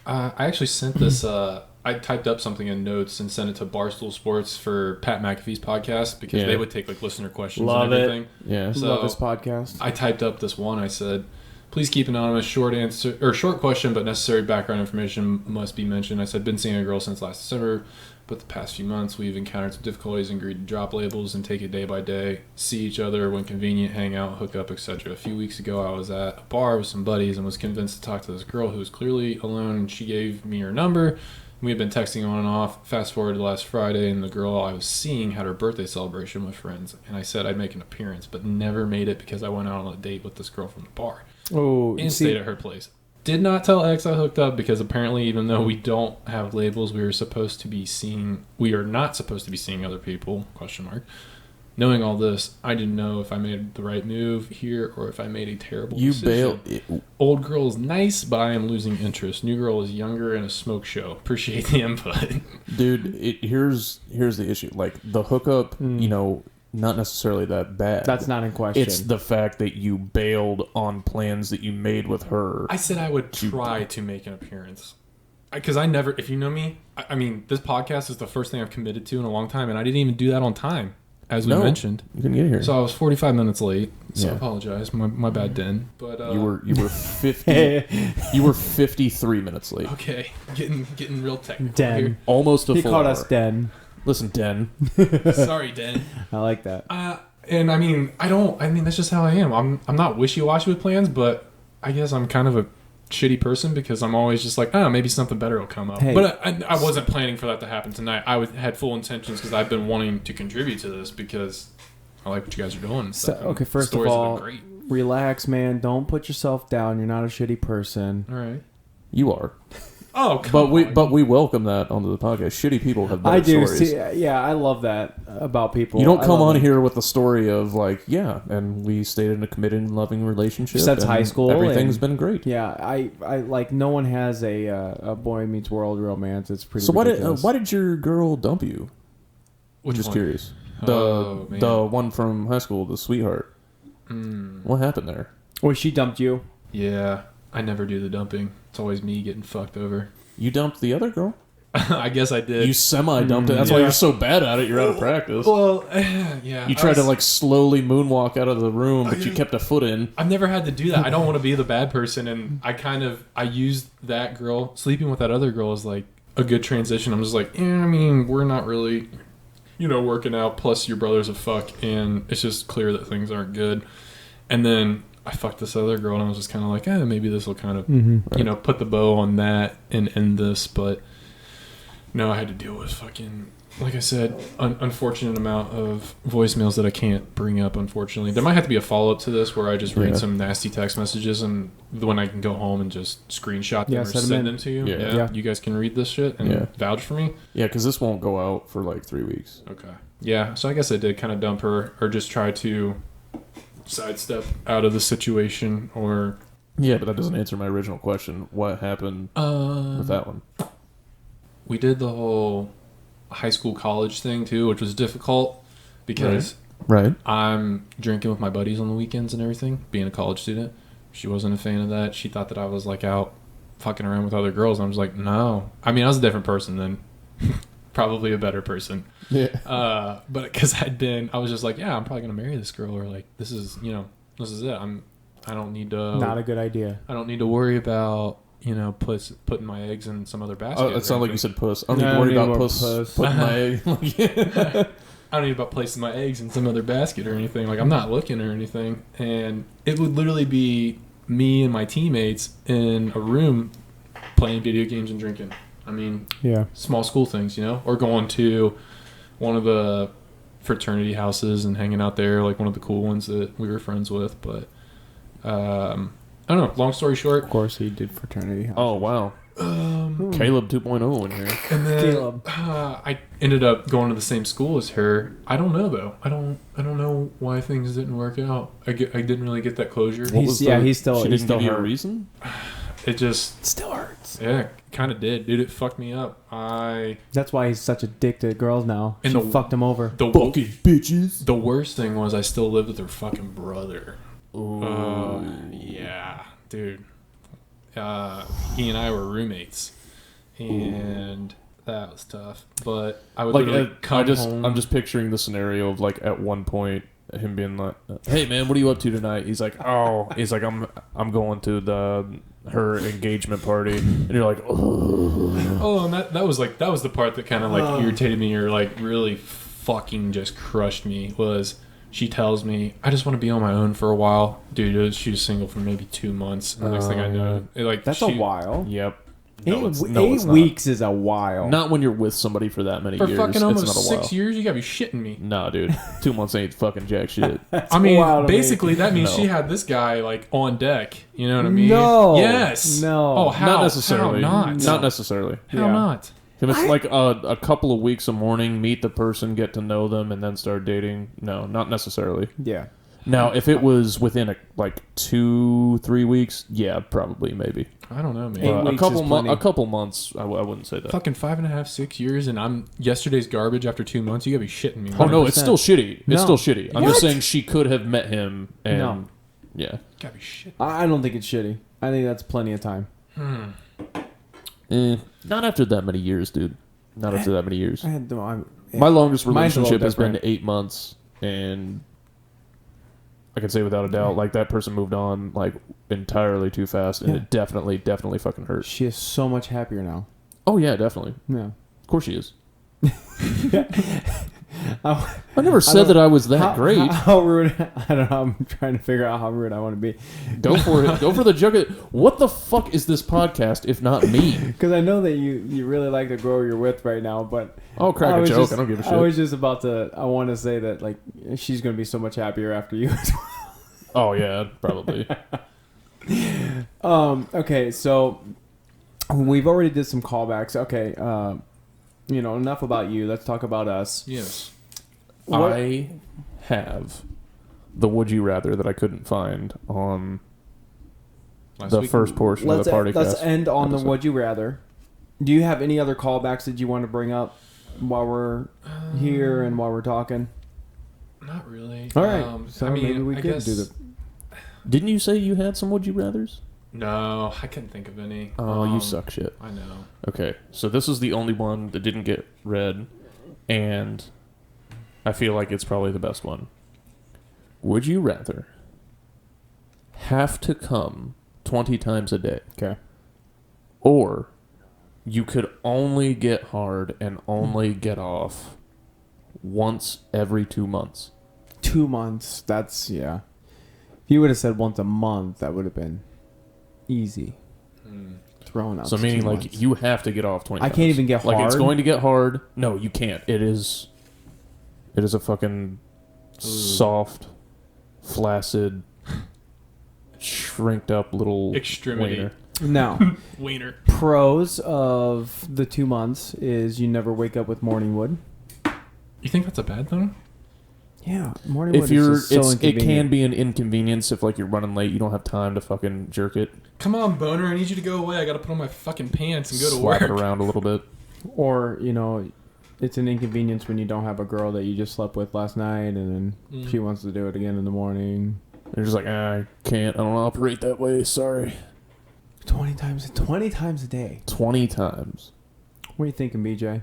B: I actually sent this. I typed up something in notes and sent it to Barstool Sports for Pat McAfee's podcast because they would take like listener questions
C: Love
B: and everything.
C: it.
D: Yeah.
B: So
C: Love this podcast.
B: I typed up this one. I said, "Please keep anonymous. Short answer or short question, but necessary background information must be mentioned." I said, "Been seeing a girl since last December, but the past few months we've encountered some difficulties and agreed to drop labels and take it day by day. See each other when convenient, hang out, hook up, etc. A few weeks ago, I was at a bar with some buddies and was convinced to talk to this girl who was clearly alone. And she gave me her number. We had been texting on and off. Fast forward to last Friday, and the girl I was seeing had her birthday celebration with friends. And I said I'd make an appearance, but never made it because I went out on a date with this girl from the bar
C: Oh,
B: and stayed at her place. Did not tell X I hooked up because apparently, even though we don't have labels, we are not supposed to be seeing other people, ? Knowing all this, I didn't know if I made the right move here or if I made a terrible decision. Old girl is nice, but I am losing interest. New girl is younger and a smoke show. Appreciate the input.
D: Dude, here's the issue. Like, the hookup, you know, not necessarily that bad.
C: That's not in question.
D: It's the fact that you bailed on plans that you made with her.
B: I said I would try to make an appearance. Because I never, if you know me, I mean, this podcast is the first thing I've committed to in a long time, and I didn't even do that on time, as we mentioned.
D: You couldn't get here.
B: So I was 45 minutes late. So I apologize. My bad, Den. But
D: you were 50. You were 53 minutes late.
B: Okay, getting real technical
C: Den.
B: here.
D: Almost a
C: He
D: full
C: called
D: hour.
C: us Den.
D: Listen, Den.
B: Sorry, Den.
C: I like that.
B: And I mean, that's just how I am. I'm not wishy-washy with plans, but I guess I'm kind of a shitty person because I'm always just like, maybe something better will come up.
C: Hey.
B: But I wasn't planning for that to happen tonight. Had full intentions because I've been wanting to contribute to this because I like what you guys are doing. And stuff.
C: Okay, first of
B: Stories have
C: all,
B: been great.
C: relax, man. Don't put yourself down. You're not a shitty person.
B: All right.
D: You are.
B: Oh, come on.
D: But we welcome that onto the podcast. Shitty people have better
C: I do.
D: stories.
C: See, yeah, I love that about people.
D: You don't
C: I
D: come
C: love
D: on
C: it.
D: here with the story of like, and we stayed in a committed and loving relationship.
C: Since
D: and
C: high school,
D: everything's
C: and-
D: been great.
C: Yeah, I like no one has a Boy Meets World romance. It's pretty.
D: So
C: ridiculous.
D: why did your girl dump you?
B: Which
D: Just
B: one?
D: curious.
B: Oh, man.
D: The one from high school, the sweetheart. What happened there?
C: Well, she dumped you.
B: Yeah, I never do the dumping. It's always me getting fucked over.
D: You dumped the other girl.
B: I guess I did.
D: You semi-dumped it. That's why
B: Yeah.
D: you're so bad at it. You're out of practice.
B: Well, yeah.
D: You tried to like slowly moonwalk out of the room, but you kept a foot in.
B: I've never had to do that. I don't want to be the bad person, and I used that girl sleeping with that other girl as like a good transition. I'm just like, I mean, we're not really, working out. Plus, your brother's a fuck, and it's just clear that things aren't good. And then I fucked this other girl, and I was just kind of like, maybe this will kind of, put the bow on that and end this. But no, I had to deal with fucking, like I said, unfortunate amount of voicemails that I can't bring up, unfortunately. There might have to be a follow-up to this where I just read some nasty text messages and when I can go home and just screenshot them or send them to you.
D: Yeah.
B: You guys can read this shit and vouch for me.
D: Yeah, because this won't go out for like 3 weeks.
B: Okay. Yeah, so I guess I did kind of dump her or just try to sidestep out of the situation or...
D: Yeah, but that doesn't answer my original question. What happened with that one?
B: We did the whole high school college thing too, which was difficult because
D: Right.
B: I'm drinking with my buddies on the weekends and everything, being a college student. She wasn't a fan of that. She thought that I was like out fucking around with other girls. And I was like, no. I mean, I was a different person then. Probably a better person.
D: Yeah.
B: But because I was just like, yeah, I'm probably going to marry this girl, or like, this is it. I don't need to.
C: Not a good idea.
B: I don't need to worry about, putting my eggs in some other basket.
D: Oh, it sounded like you said puss. I don't
C: No,
D: need
C: I
D: to worry
C: don't
D: about
C: need more
D: puss
C: puss.
D: putting my egg.
B: I don't need about placing my eggs in some other basket or anything. Like, I'm not looking or anything. And it would literally be me and my teammates in a room playing video games and drinking. I mean, small school things, or going to one of the fraternity houses and hanging out there, like one of the cool ones that we were friends with. But I don't know. Long story short.
C: Of course, he did fraternity.
D: Oh, wow. Caleb 2.0 in here.
B: And then
C: Caleb.
B: I ended up going to the same school as her. I don't know though. I don't know why things didn't work out. I didn't really get that closure.
C: He's still.
D: She
C: He's
D: didn't
C: still
D: give you a
C: hurt.
D: reason?
B: it just
C: still hurts.
B: Yeah, kind of did, dude. It fucked me up.
C: That's why he's such a dick to girls now.
B: And
C: She fucked him over.
B: The
D: Fucking bitches.
B: The worst thing was I still lived with her fucking brother.
D: Ooh.
B: Yeah, dude. He and I were roommates, and that was tough. But I would literally come home.
D: I'm just picturing the scenario of like at one point him being like, "Hey man, what are you up to tonight?" He's like, I'm going to her engagement party," and you're like,
B: oh, and that was the part that kind of like irritated me or like really fucking just crushed me was. She tells me, I just want to be on my own for a while. Dude, she was single for maybe 2 months. And the next thing I know,
C: that's a while.
D: Yep.
C: Eight weeks is a while.
D: Not when you're with somebody for that many
B: for
D: years.
B: fucking almost
D: it's not a while.
B: 6 years? You gotta be shitting me.
D: Nah, dude. 2 months ain't fucking jack shit.
B: I mean, basically, that means she had this guy, like, on deck. You know what I mean?
C: No.
B: Yes.
C: No.
B: Oh, how?
D: Not necessarily.
B: How not?
D: Not necessarily.
B: How not?
D: If it's like a couple of weeks of morning, meet the person, get to know them, and then start dating. No, not necessarily.
C: Yeah.
D: Now, if it was within 2-3 weeks, yeah, probably, maybe.
B: I don't know, man.
D: A couple months, I wouldn't say that.
B: Fucking 5.5, 6 years, and I'm yesterday's garbage after 2 months. You gotta be shitting me.
D: Oh no, it's still shitty. It's
C: No.
D: still shitty. I'm
C: What?
D: just saying she could have met him, and
C: No.
D: yeah.
B: You gotta be shitting.
C: I don't think it's shitty. I think that's plenty of time.
D: Not after that many years, dude. Not after that many years. My longest
C: Mine's a little
D: relationship has been
C: different.
D: 8 months, and I can say without a doubt, like that person moved on like entirely too fast, and it definitely fucking hurt.
C: She is so much happier now.
D: Oh yeah, definitely.
C: Yeah.
D: Of course she is. I never said that I was that great.
C: How rude? I don't know. I'm trying to figure out how rude I want to be.
D: Go for it. Go for the jugget. What the fuck is this podcast if not me?
C: Because I know that you really like the girl you're with right now, but
D: I'll crack a joke. I don't give a shit.
C: I was just about to. I want to say that like she's gonna be so much happier after you.
D: Oh yeah, probably.
C: Okay, so we've already did some callbacks. Okay, enough about you. Let's talk about us.
B: Yes.
D: I have the would you rather that I couldn't find on the first portion of the party.
C: Let's end on the would you rather. Do you have any other callbacks that you want to bring up while we're here and while we're talking?
B: Not really.
C: All right. So maybe we could do the.
D: Didn't you say you had some would you rathers?
B: No, I couldn't think of any.
D: Oh, you suck shit.
B: I know.
D: Okay, so this is the only one that didn't get read, and I feel like it's probably the best one. Would you rather have to come 20 times a day?
C: Okay.
D: Or you could only get hard and only get off once every 2 months?
C: 2 months. That's, yeah. If you would have said once a month, that would have been easy. Thrown out.
D: So meaning like you have to get off 20
C: I
D: times.
C: can't even get hard.
D: Like it's going to get hard. No, you can't. It is a fucking soft, flaccid, shrinked up little
B: extremity.
D: wiener.
C: Now,
B: Wiener.
C: pros of the 2 months is you never wake up with morning wood.
B: You think that's a bad thing?
C: Yeah, morning wood
D: If you're,
C: is just so
D: it can
C: inconvenient.
D: be an inconvenience if like you're running late, you don't have time to fucking jerk it,
B: Come on, boner. I need you to go away. I gotta put on my fucking pants and go to
D: slap
B: work.
D: it around a little bit.
C: Or, it's an inconvenience when you don't have a girl that you just slept with last night and then she wants to do it again in the morning.
D: You're just like, I can't. I don't operate that way. Sorry.
C: 20 times a day.
D: 20 times.
C: What are you thinking, BJ?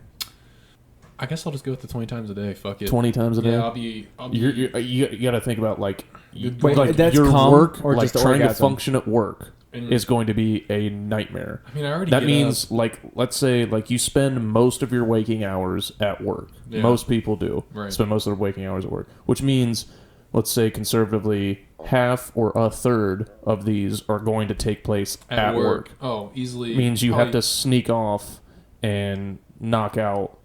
B: I guess I'll just go with the 20 times a day. Fuck it.
D: 20 times a day.
B: Yeah, I'll be.
D: You got to think about like
C: Wait,
D: like
C: that's
D: your
C: cum
D: work
C: or
D: like
C: just
D: trying to
C: orgasm?
D: function at work is going to be a nightmare.
B: I mean, I already.
D: That
B: get
D: means
B: up.
D: like let's say like you spend most of your waking hours at work.
B: Yeah.
D: Most people do
B: Right.
D: spend most of their waking hours at work, which means let's say conservatively half or a third of these are going to take place at work.
B: Oh, easily.
D: Means you
B: probably-
D: have to sneak off and knock out,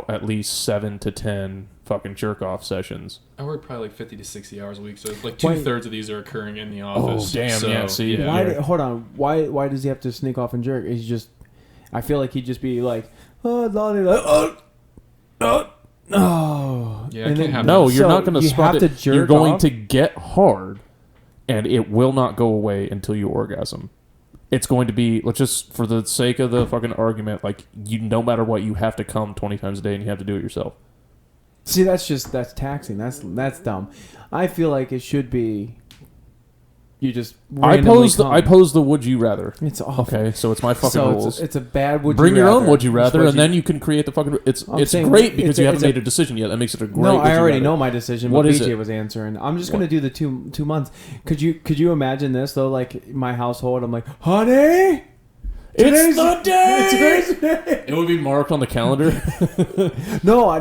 D: at least 7 to 10 fucking jerk off sessions.
B: I work probably like 50 to 60 hours a week, so like 2/3 of these are occurring in the office.
D: Oh, damn,
B: So,
D: yeah, see,
B: yeah.
C: Hold on. Why does he have to sneak off and jerk? He's just. I feel like he'd just be like, oh, lolly, like, oh.
B: Yeah, I
C: And
B: can't
C: then-
B: have
D: No,
B: that.
D: you're
C: So
D: not going to
C: you
D: spot
C: have
D: it.
C: to jerk
D: You're going
C: off?
D: to get hard, and it will not go away until you orgasm. it's going to be, let's just, for the sake of the fucking argument, like, you, no matter what, you have to come 20 times a day and you have to do it yourself.
C: See, that's taxing. That's dumb. I feel like it should be. You just
D: I pose the would you rather.
C: It's awful.
D: Okay, so it's my fucking rules.
C: It's a bad would
D: Bring
C: you
D: your
C: rather.
D: own would you rather, and then you can create the fucking. It's great because you haven't made a decision yet. That makes it a great.
C: No, I already
D: rather.
C: know my decision.
D: What
C: But
D: is
C: BJ
D: it?
C: was answering. I'm just gonna do the 2 months. Could you imagine this though? Like my household, I'm like, honey,
D: It's the day.
C: Today's the day.
D: It would be marked on the calendar.
C: No, I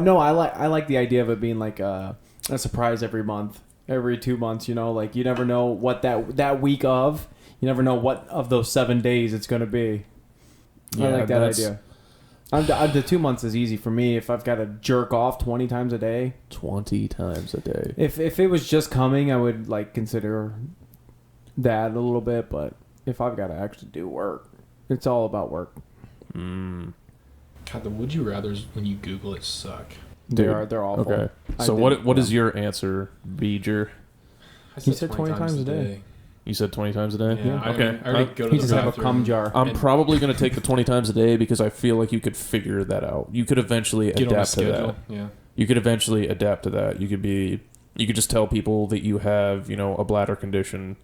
C: like the idea of it being like a surprise every month, every 2 months. You know, like you never know what that week of. You never know what of those 7 days it's going to be. I like that idea. The 2 months is easy for me. If I've got to jerk off 20 times a day.
D: 20 times a day.
C: If it was just coming, I would like consider that a little bit. But if I've got to actually do work, it's all about work.
B: God, the would you rather's when you Google it suck.
C: They're awful.
D: Okay. So what is your answer, Beeger?
C: He said 20 times a day.
D: You said 20 times a day?
B: Yeah.
D: Okay.
B: I already go to
C: He
B: the
C: just have a
B: bathroom.
C: cum jar.
D: I'm probably going to take the 20 times a day because I feel like you could figure that out. You could eventually
B: Get on a
D: adapt to
B: schedule.
D: that.
B: Yeah.
D: You could eventually adapt to that. You could just tell people that you have, a bladder condition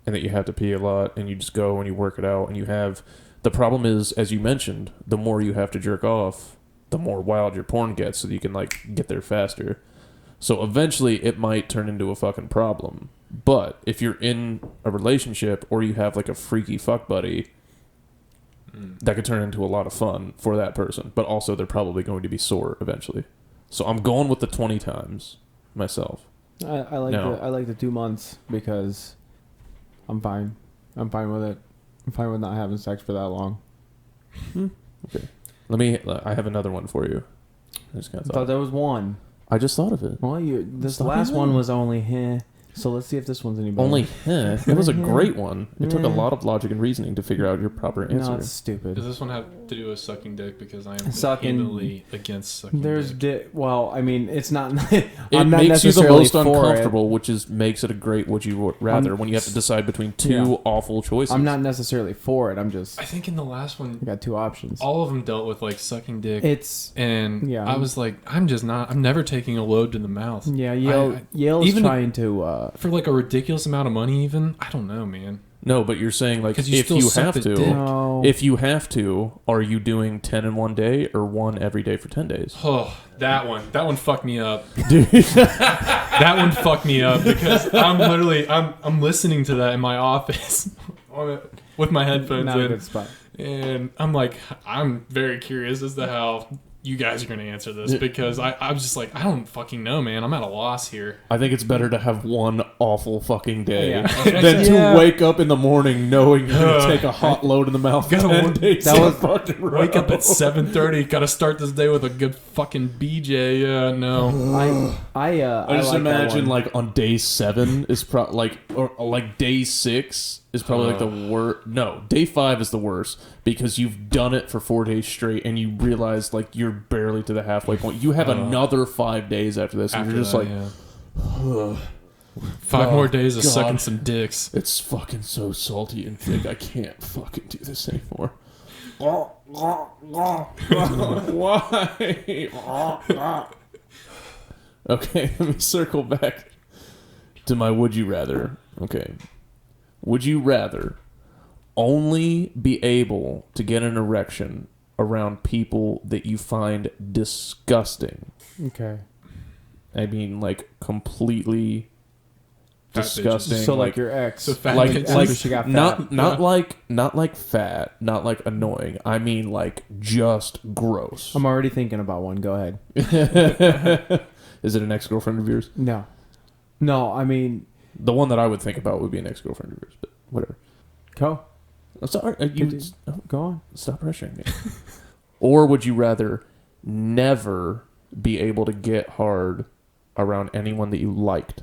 D: and that you have to pee a lot, and you just go and you work it out, and you have, the problem is, as you mentioned, the more you have to jerk off, the more wild your porn gets, so that you can like get there faster. So eventually it might turn into a fucking problem. But if you're in a relationship or you have like a freaky fuck buddy, that could turn into a lot of fun for that person. But also they're probably going to be sore eventually. So I'm going with the 20 times myself.
C: I like the 2 months because I'm fine. I'm fine with it. I'm fine with not having sex for that long.
D: Okay. I have another one for you. I just kind of
C: thought there was one.
D: I just thought of it.
C: Well, this last one was only so let's see if this one's any better.
D: It was a great one. It took a lot of logic and reasoning to figure out your proper answer.
C: No, it's stupid.
B: Does this one have to do with sucking dick? Because I am
C: Sucking-
B: vehemently against sucking dick.
C: Well, I mean, it's not.
D: It
C: I'm not
D: makes you the
C: necessarily
D: most
C: for
D: uncomfortable, which makes it a great would you rather when you have to decide between two awful choices.
C: I'm not necessarily for it. I'm just.
B: I think in the last one,
C: I got two options.
B: all of them dealt with like sucking dick.
C: Yeah.
B: I was like, I'm never taking a load to the mouth.
C: Yeah, Yale's
B: even
C: trying to.
B: For like a ridiculous amount of money, even I don't know, man.
D: No, but you're saying like
B: 'Cause you
D: if
B: still
D: you
B: suck
D: have
B: the
D: to,
B: dick.
C: No.
D: if you have to, are you doing 10 in one day or one every day for 10 days?
B: Oh, that one fucked me up. Dude. That one fucked me up because I'm listening to that in my office with my headphones
C: Not a
B: in,
C: good spot.
B: and I'm very curious as to how you guys are going to answer this because I was just like, I don't fucking know, man. I'm at a loss here.
D: I think it's better to have one awful fucking day
C: Yeah.
D: than to wake up in the morning knowing you're going to take a hot load in the mouth.
B: Gotta
D: 10
B: work-
D: days
C: that
D: in a
C: was-
D: fucking row.
B: Wake up at 7:30. Got to start this day with a good fucking BJ. Yeah, no.
C: I
D: just
C: like that
D: imagine
C: one.
D: like on day 7 is or day 6 is probably like the worst. No, day 5 is the worst because you've done it for 4 days straight and you realize like you're barely to the halfway point. You have another 5 days after this, and you're just like,
B: five more days of
D: God.
B: sucking some dicks.
D: it's fucking so salty and thick. I can't fucking do this anymore. Why? Okay, let me circle back to my would you rather. Okay. Would you rather only be able to get an erection around people that you find disgusting?
C: Okay.
D: I mean, like, completely
B: Fat
D: disgusting.
C: So like your ex.
B: So fat
D: like,
B: bitches.
C: after she got fat.
D: not like fat, not like annoying. I mean, like, just gross.
C: I'm already thinking about one. Go ahead.
D: Is it an ex-girlfriend of yours?
C: No, I mean,
D: The one that I would think about would be an ex-girlfriend of yours, but whatever.
C: go.
D: I'm sorry.
C: Go on.
D: Stop pressuring me. Or would you rather never be able to get hard around anyone that you liked?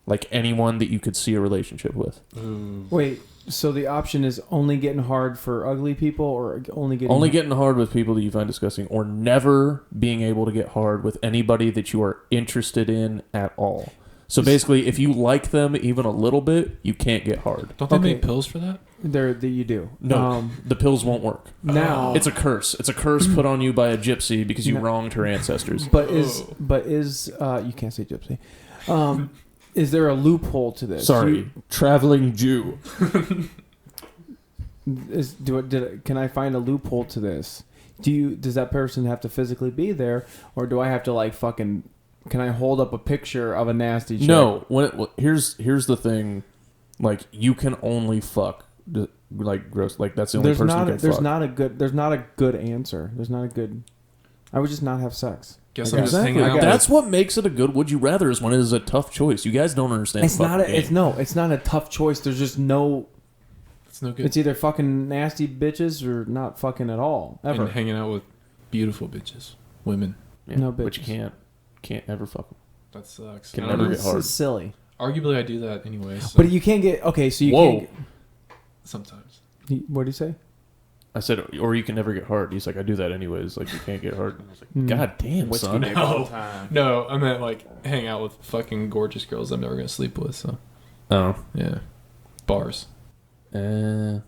D: Like anyone that you could see a relationship with?
C: Wait, so the option is only getting hard for ugly people or only getting
D: hard with people that you find disgusting, or never being able to get hard with anybody that you are interested in at all. So basically, if you like them even a little bit, you can't get hard.
B: Don't they
C: Okay.
B: make pills for that?
C: You do.
D: No, the pills won't work.
C: Now
D: It's a curse. It's a curse put on you by a gypsy because you wronged her ancestors.
C: But is you can't say gypsy. Is there a loophole to this?
D: Sorry, traveling Jew.
C: Can I find a loophole to this? Does that person have to physically be there, or do I have to like fucking? Can I hold up a picture of a nasty chick?
D: No. Here's the thing, like you can only fuck like gross. Like that's the only person you can fuck.
C: There's not a good answer. There's not a good. I would just not have sex.
B: Guess I'm just hanging out.
D: That's what makes it a good would you rather is when it is a tough choice. You guys don't understand.
C: It's not. It's not a tough choice. There's just no.
B: It's no good.
C: It's either fucking nasty bitches or not fucking at all ever.
B: And hanging out with beautiful bitches, women.
D: Yeah,
C: no bitches.
D: But you can't ever fuck them.
B: That sucks.
D: Can never get hard.
C: It's silly.
B: Arguably, I do that anyway. So.
C: But you can't get okay. So you can't.
B: Sometimes.
C: What do you say?
D: I said, or you can never get hard. He's like, I do that anyways. Like, you can't get hard. I was like, God damn, son.
B: No, I meant like hang out with fucking gorgeous girls I'm never gonna sleep with. So.
D: Oh.
B: Yeah. Bars.
D: Yeah.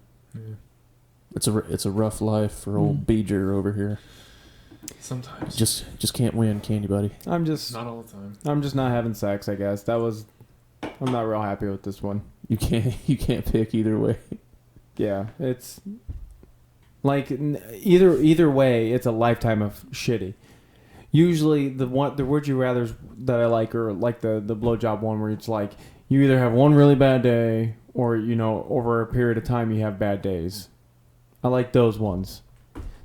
D: It's a rough life for old Beeger over here.
B: Sometimes.
D: Just can't win, can you, buddy?
C: I'm just
B: not all the time.
C: I'm just not having sex. I guess I'm not real happy with this one.
D: You can't pick either way.
C: Yeah, it's like either way, it's a lifetime of shitty. Usually, the would you rather's that I like are like the blowjob one where it's like you either have one really bad day or over a period of time you have bad days. I like those ones.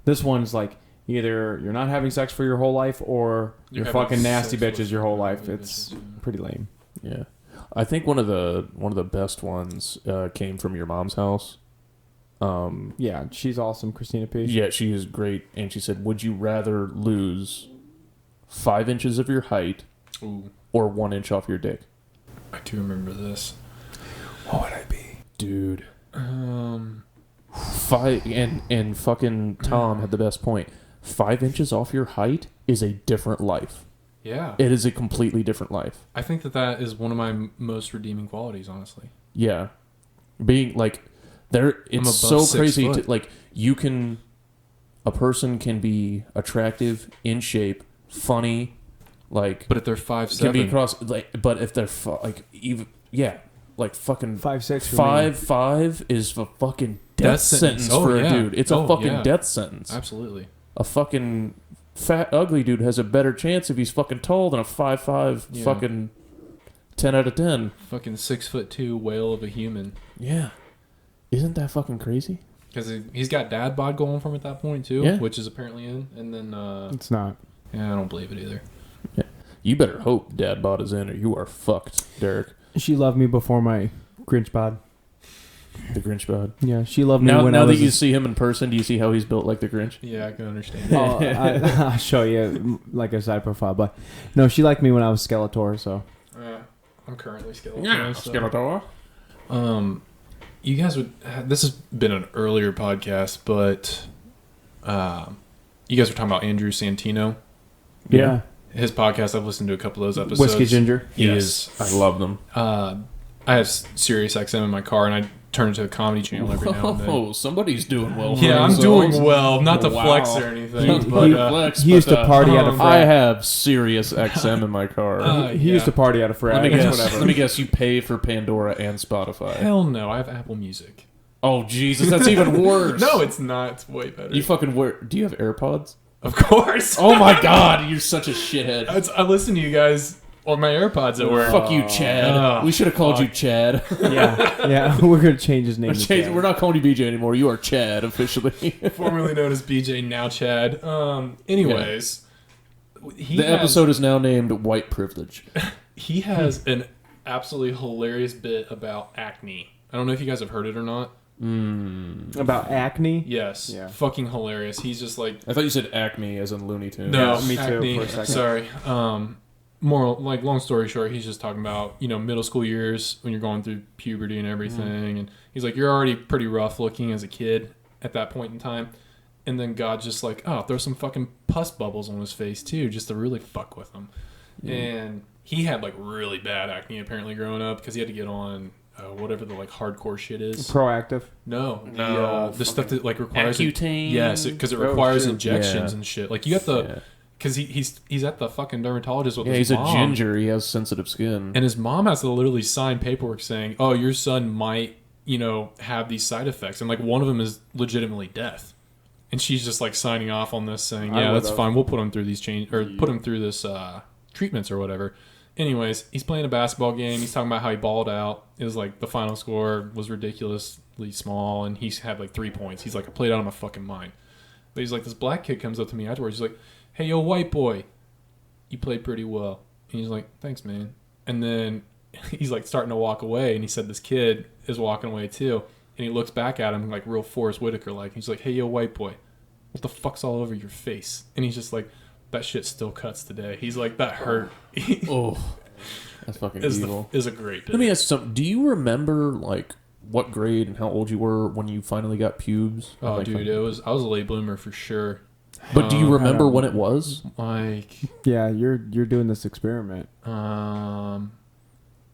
C: This one's like either you're not having sex for your whole life or you're fucking nasty bitches your whole life. It's pretty lame.
D: Yeah, I think one of the best ones came from your mom's house.
C: Yeah, she's awesome, Christina P.
D: Yeah, she is great. And she said, would you rather lose 5 inches of your height or 1 inch off your dick?
B: I do remember this.
C: What would I be?
D: Dude. 5 and fucking Tom had the best point. 5 inches off your height is a different life.
B: Yeah.
D: It is a completely different life.
B: I think that is one of my most redeeming qualities, honestly.
D: Yeah. Being like it's so crazy to, like a person can be attractive, in shape, funny, like
B: but if they're 5'7",
D: can be across like but if they're like even like fucking
C: 5'6",
D: 5'5" is a fucking death sentence for a dude. It's a fucking death sentence.
B: Absolutely.
D: A fucking fat ugly dude has a better chance if he's fucking tall than a 5'5" fucking 10 out of 10.
B: Fucking 6'2" whale of a human.
D: Yeah. Isn't that fucking crazy?
B: Because he's got dad bod going for him at that point too, which is apparently in. And then
C: it's not.
B: Yeah, I don't believe it either.
D: Yeah. You better hope dad bod is in, or you are fucked, Derek.
C: She loved me before my Grinch bod.
D: The Grinch bod.
C: Yeah, she loved me
D: now,
C: when
D: now
C: I was
D: that you see him in person, do you see how he's built like the Grinch?
B: Yeah, I can understand.
C: I'll show you like a side profile, but no, she liked me when I was Skeletor. So
B: I'm currently Skeletor.
D: Yeah, Skeletor.
B: You guys this has been an earlier podcast, but you guys were talking about Andrew Santino.
C: Yeah.
B: His podcast, I've listened to a couple of those episodes.
C: Whiskey Ginger.
D: I love them.
B: I have Sirius XM in my car, and I turn to a comedy channel every now and then.
D: Oh, somebody's doing well. For
B: I'm
D: themselves.
B: doing well. Not to flex or anything, but
C: he used to party at a frat.
D: I have Sirius XM in my car.
C: He used to party at a frat.
D: Let me guess. You pay for Pandora and Spotify.
B: Hell no, I have Apple Music.
D: Oh Jesus, that's even worse.
B: No, it's not. It's way better.
D: You fucking do you have AirPods?
B: Of course.
D: Oh my God, you're such a shithead.
B: I listen to you guys on my AirPods at work.
D: Fuck you, Chad. We should have called you Chad.
C: Yeah. We're gonna change his name.
D: We're not calling you BJ anymore. You are Chad officially.
B: Formerly known as BJ, now Chad. Anyways,
D: the episode is now named White Privilege.
B: He has an absolutely hilarious bit about acne. I don't know if you guys have heard it or not.
C: About acne?
B: Yes.
C: Yeah.
B: Fucking hilarious. He's just like...
D: I thought you said Acme as in Looney Tunes.
B: No,
C: me too.
B: acne.
C: For a second.
B: Sorry. More like long story short, he's just talking about middle school years when you're going through puberty and everything, and he's like, you're already pretty rough looking as a kid at that point in time, and then God's just like, oh, throw some fucking pus bubbles on his face too, just to really fuck with him. And he had like really bad acne apparently growing up because he had to get on whatever the like hardcore shit is.
C: Proactive.
B: No,
D: No,
B: the stuff that like requires
D: Accutane.
B: Yes, because it requires
C: shit.
B: injections
D: Yeah.
B: and shit. Like you got the because he's at the fucking dermatologist with his
D: he's
B: mom.
D: a ginger. He has sensitive skin.
B: And his mom has to literally sign paperwork saying, "Oh, your son might, have these side effects," and like one of them is legitimately death. And she's just like signing off on this, saying, "Yeah, that's fine. We'll put him through these put him through this treatments or whatever." Anyways, he's playing a basketball game. He's talking about how he balled out. It was like the final score was ridiculously small, and he's had like 3 points. He's like, "I played out of my fucking mind." But he's like, this black kid comes up to me afterwards. He's like, "Hey, yo, white boy, you played pretty well." And he's like, "Thanks, man." And then he's like starting to walk away, and he said this kid is walking away too. And he looks back at him like real Forrest Whitaker like. He's like, "Hey, yo, white boy, what the fuck's all over your face?" And he's just like, "That shit still cuts today." He's like, "That hurt."
D: Oh, that's fucking evil.
B: Is a great bit.
D: Let me ask you something. Do you remember like what grade and how old you were when you finally got pubes?
B: Oh,
D: Like,
B: dude, I was a late bloomer for sure.
D: But do you remember
C: I don't
D: when it was?
B: Like,
C: Yeah, you're doing this experiment.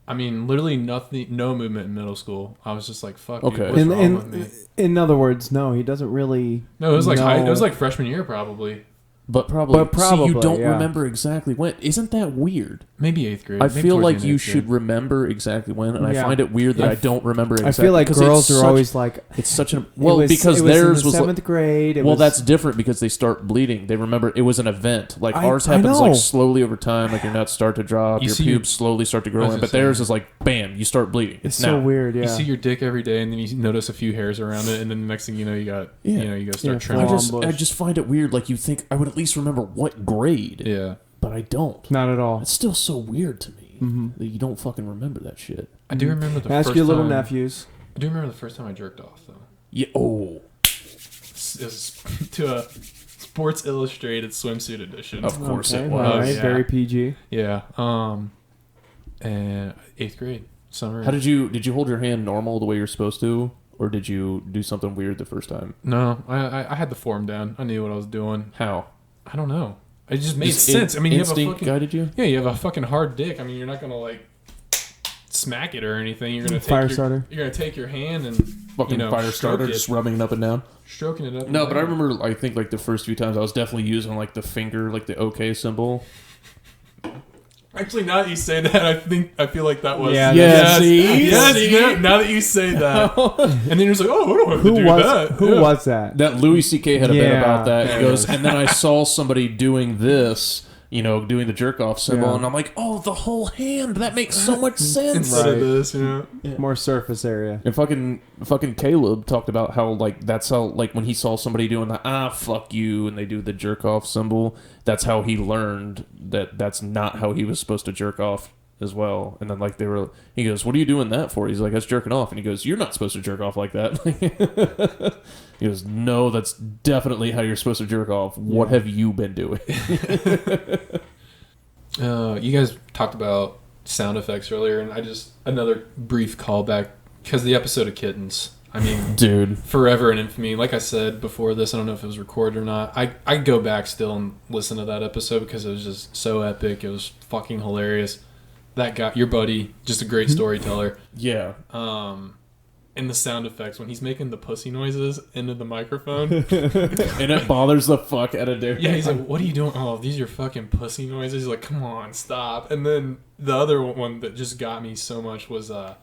B: I mean, literally nothing, no movement in middle school. I was just like, "Fuck,
D: Okay.
B: dude, what's wrong with me?"
C: In other words, no, he doesn't really.
B: No, it was like
C: know.
B: it was like freshman year probably.
D: But probably. See, you don't
C: yeah.
D: remember exactly when. Isn't that weird?
B: Maybe 8th grade.
D: I
B: Maybe
D: feel
B: towards
D: like
B: the end
D: you
B: of 8th grade.
D: should remember exactly when, and I
C: Yeah.
D: find it weird that I don't remember exactly.
C: I feel like
D: 'cause
C: girls
D: it's
C: are
D: such-
C: always like.
D: It's such an
C: it
D: because
C: was
D: theirs
C: in
D: was
C: the 7th grade.
D: well, that's different because they start bleeding. They remember it was an event. Like ours happens
C: know.
D: like slowly over time. Like your nuts start to drop,
B: You
D: your
B: see
D: pubes slowly start to grow
B: I was
D: in.
B: gonna
D: But theirs
B: say-
D: is like bam, you start bleeding.
C: It's
D: now.
C: so weird. Yeah.
B: You see your dick every day, and then you notice a few hairs around it, and then the next thing you know, you got you got to start
C: Yeah,
B: trimming.
C: full-on
D: I just find it weird. Like you think I would at least remember what grade,
B: Yeah,
D: but I don't.
C: Not at all.
D: It's still so weird to me that you don't fucking remember that shit.
B: I do remember the
C: Ask
B: first
C: your little
B: time,
C: nephews.
B: I do remember the first time I jerked off though.
D: Yeah. Oh,
B: It was to a Sports Illustrated swimsuit edition.
D: of course
C: Okay,
D: it
C: all
D: was.
C: right,
B: yeah.
C: very PG.
B: Yeah. And 8th grade summer.
D: How did you hold your hand normal the way you're supposed to, or did you do something weird the first time?
B: No, I had the form down. I knew what I was doing.
D: How?
B: I don't know. It just made
D: Just
B: sense. I mean, you have a
D: instinct
B: fucking
D: guided you.
B: yeah, you have a fucking hard dick. I mean, you're not gonna like smack it or anything. You're gonna take
C: Fire
B: your,
C: starter.
B: You're gonna take your hand and
D: Fucking fire
B: stroke
D: starter,
B: it,
D: just rubbing it up and down.
B: stroking it up.
D: No,
B: and
D: but I
B: down.
D: remember. I think like the first few times I was definitely using like the finger, like the OK symbol.
B: Actually, now that you say that, I feel like that was
C: Yeah,
B: yes,
D: see?
B: yes,
D: See?
B: now that you say that, and then you're just like, oh, I don't have to do that.
C: Who
B: Yeah.
C: was that?
D: That Louis C.K. had a bit
C: Yeah.
D: about that. He
C: Yeah.
D: goes, and then I saw somebody doing this, doing the jerk off symbol,
C: Yeah.
D: and I'm like, oh, the whole hand. That makes so much sense.
B: Instead
C: Right.
B: of this,
C: More surface area.
D: And fucking Caleb talked about how like that's how like when he saw somebody doing the fuck you and they do the jerk off symbol, that's how he learned that that's not how he was supposed to jerk off as well. And then like he goes, what are you doing that for? He's like, that's jerking off. And he goes, you're not supposed to jerk off like that. He goes, no, that's definitely how you're supposed to jerk off. What have you been doing?
B: You guys talked about sound effects earlier, and another brief callback because the episode of Kittens. I mean,
D: Dude.
B: forever in infamy. Like I said before this, I don't know if it was recorded or not. I go back still and listen to that episode because it was just so epic. It was fucking hilarious. That guy, your buddy, just a great storyteller.
D: Yeah.
B: And the sound effects when he's making the pussy noises into the microphone.
D: And it bothers the fuck out of Derek.
B: Yeah, he's like, what are you doing? Oh, these are fucking pussy noises. He's like, come on, stop. And then the other one that just got me so much was the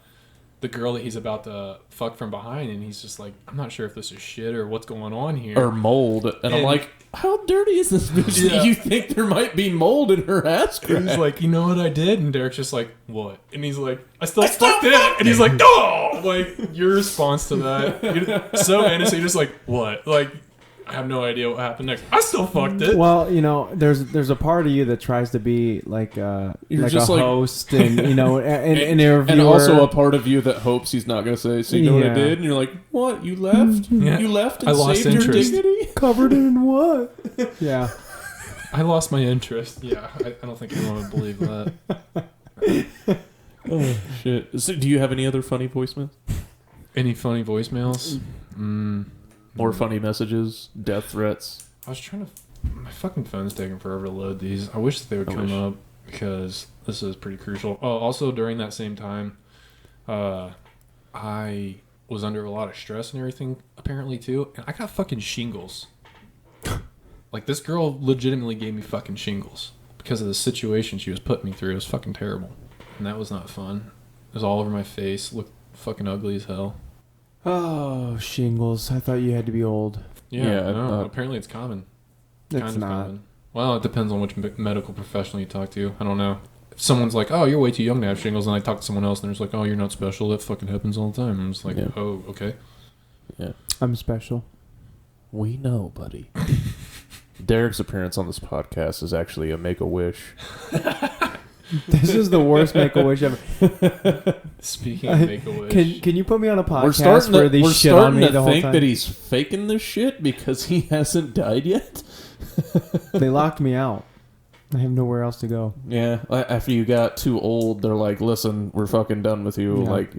B: girl that he's about to fuck from behind. And he's just like, I'm not sure if this is shit or what's going on here.
D: Or mold. And I'm like, how dirty is this bitch
B: Yeah.
D: that you think there might be mold in her ass crack?
B: And he's like, you know what I did? And Derek's just like, what? And he's like, I still fucked it. And he's like, oh! Like, your response to that, you're so innocent. You're just like, what? Like, I have no idea what happened next. I still fucked it.
C: Well, there's a part of you that tries to be like
D: You're
C: like
D: just
C: a
D: like-
C: host and an interviewer.
D: And also a part of you that hopes he's not going to say, so you know what I
C: Yeah.
D: did? And you're like, what? You left?
B: Yeah.
D: You left and
B: I lost
D: saved your
B: interest.
D: dignity?
C: covered in what? Yeah.
B: I lost my interest. Yeah, I don't think anyone would believe that.
D: Oh, shit. So, do you have any other funny voicemails?
B: Any funny voicemails?
D: Or funny messages? Death threats?
B: I was trying to... My fucking phone's taking forever to load these. I wish they would come up because this is pretty crucial. Oh, also during that same time, I was under a lot of stress and everything, apparently, too. And I got fucking shingles. Like, this girl legitimately gave me fucking shingles because of the situation she was putting me through. It was fucking terrible. And that was not fun. It was all over my face. Looked fucking ugly as hell.
C: Oh, shingles. I thought you had to be old.
B: Yeah, no, apparently it's common.
C: It's
B: Kind of
C: not.
B: common. Well, it depends on which medical professional you talk to. I don't know. If someone's like, oh, you're way too young to have shingles, and I talk to someone else, and they're just like, oh, you're not special. That fucking happens all the time. I'm just like, oh, okay.
D: Yeah.
C: I'm special.
D: We know, buddy. Derek's appearance on this podcast is actually a Make-A-Wish.
C: This is the worst Make-A-Wish ever.
B: Speaking of Make-A-Wish.
C: Can you put me on a podcast where they shit on me the whole time?
D: We're starting to think that he's faking this shit because he hasn't died yet.
C: They locked me out. I have nowhere else to go.
D: Yeah, after you got too old, they're like, listen, we're fucking done with you.
C: Yeah.
D: Like,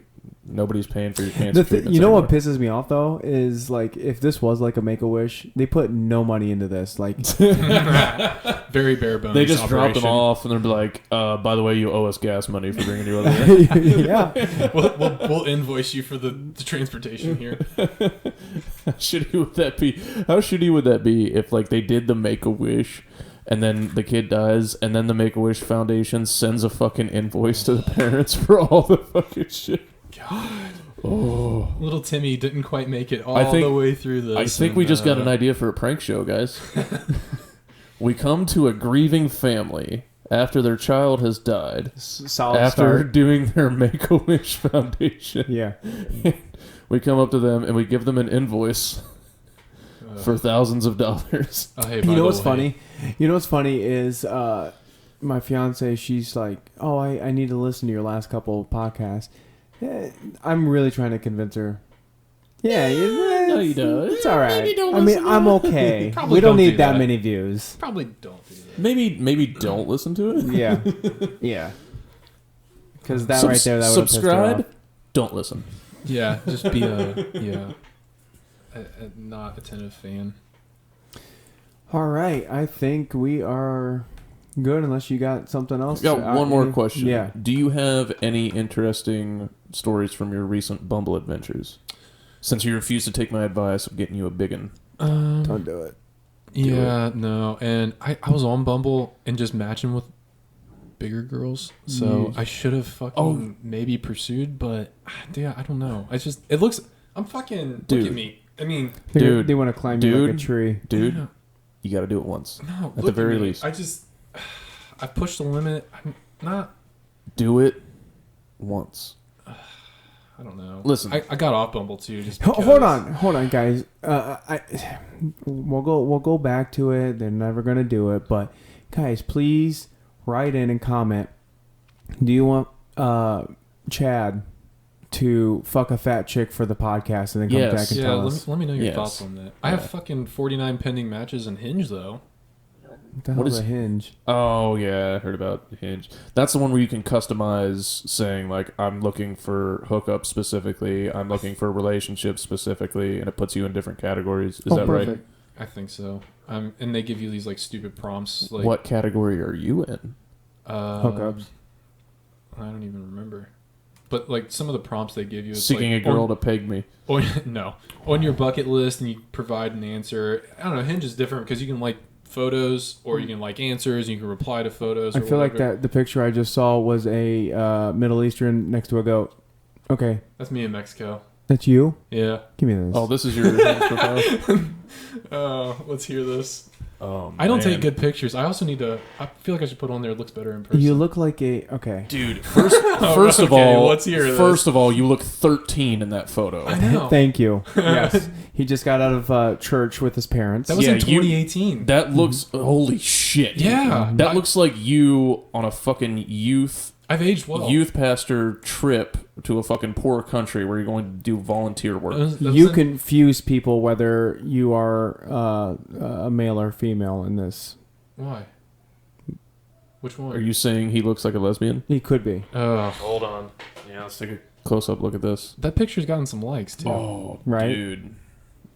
D: nobody's paying for your cancer treatments
C: You know
D: anymore.
C: what pisses me off, though, is, like, if this was, like, a Make-A-Wish, they put no money into this. Like,
B: Very bare bones.
D: They just drop them
B: operation.
D: off, and they're like, by the way, you owe us gas money for bringing you over there.
C: yeah.
B: We'll invoice you for the transportation here.
D: How shitty would that be? How shitty would that be if, like, they did the Make-A-Wish, and then the kid dies, and then the Make-A-Wish Foundation sends a fucking invoice to the parents for all the fucking shit?
B: God.
D: Oh.
B: Little Timmy didn't quite make it all the way through this.
D: I think we just got an idea for a prank show, guys. We come to a grieving family after their child has died.
C: Solid
D: After
C: start.
D: doing their Make-A-Wish Foundation.
C: Yeah.
D: We come up to them and we give them an invoice for thousands of dollars.
B: Oh, hey,
C: You know what's funny? You know what's funny is my fiance, she's like, oh, I need to listen to your last couple of podcasts. I'm really trying to convince her. Yeah,
D: No, you don't.
C: It's all right.
D: don't
C: I mean,
D: listen to
C: I'm
D: it.
C: okay.
B: Probably
C: We don't
B: don't
C: need
B: do
C: that
B: that.
C: many views.
B: Probably don't do that.
D: Maybe don't listen to it.
C: Yeah. Yeah. Because that right there, that would have pissed her
D: subscribe.
C: off.
D: Don't listen.
B: Yeah, just be a not attentive fan.
C: All right. I think we are good unless you got something else.
D: Got one more question.
C: Yeah.
D: Do you have any interesting stories from your recent Bumble adventures? Since you refused to take my advice of getting you a biggin.
C: Don't do it.
B: Yeah, no, and I was on Bumble and just matching with bigger girls, so I should have fucking maybe pursued, but yeah, I don't know. I'm fucking
D: Dude.
B: look at me. I mean,
D: Dude.
C: They want to climb you like a tree.
D: Dude,
B: yeah,
D: you got to do it once.
B: no,
D: At
B: look
D: the very
B: me.
D: least.
B: I pushed the limit. I'm not.
D: Do it once.
B: I don't know.
D: Listen.
B: I got off Bumble too. Just
C: Hold on, guys. We'll go back to it. They're never gonna do it, but guys, please write in and comment. Do you want Chad to fuck a fat chick for the podcast and then come
D: Yes.
C: back and
B: Yeah,
C: tell us?
B: let me know your
D: Yes.
B: thoughts on that. I have fucking 49 pending matches in Hinge though.
C: What the hell is a Hinge?
D: Oh, yeah, I heard about Hinge. That's the one where you can customize saying, like, I'm looking for hookups specifically, I'm looking for relationships specifically, and it puts you in different categories. Is that right?
C: Perfect.
B: I think so. And they give you these like stupid prompts. Like
D: What category are you in?
C: Hookups.
B: I don't even remember. But like some of the prompts they give you, it's
D: Seeking
B: like,
D: a girl to peg me.
B: no, on your bucket list, and you provide an answer. I don't know. Hinge is different because you can like photos, or you can like answers, and you can reply to photos.
C: I
B: Or
C: feel like
B: whatever.
C: that the picture I just saw was a Middle Eastern next to a goat. Okay,
B: That's me in Mexico.
C: that's you.
B: Yeah.
C: Give me this.
D: Oh, this is your Hinge profile?
B: Let's hear this.
D: Oh,
B: I don't
D: man.
B: take good pictures. I also need to. I feel like I should put on there. It looks better in person.
C: You look like a okay.
D: Dude, first of
B: Okay,
D: all,
B: let's hear this.
D: first of all, you look 13 in that photo.
B: I know.
C: Thank you. Yes, he just got out of church with his parents.
B: That was
D: Yeah,
B: in 2018.
D: That looks holy shit.
B: Yeah.
D: That looks like you on a fucking youth pastor trip to a fucking poor country where you're going to do volunteer work.
C: You confuse people whether you are a male or female in this.
B: Why? Which one?
D: Are you saying he looks like a lesbian?
C: He could be.
D: Hold on. Yeah, let's take a close up look at this.
B: That picture's gotten some likes too.
D: Oh,
C: Right?
D: dude.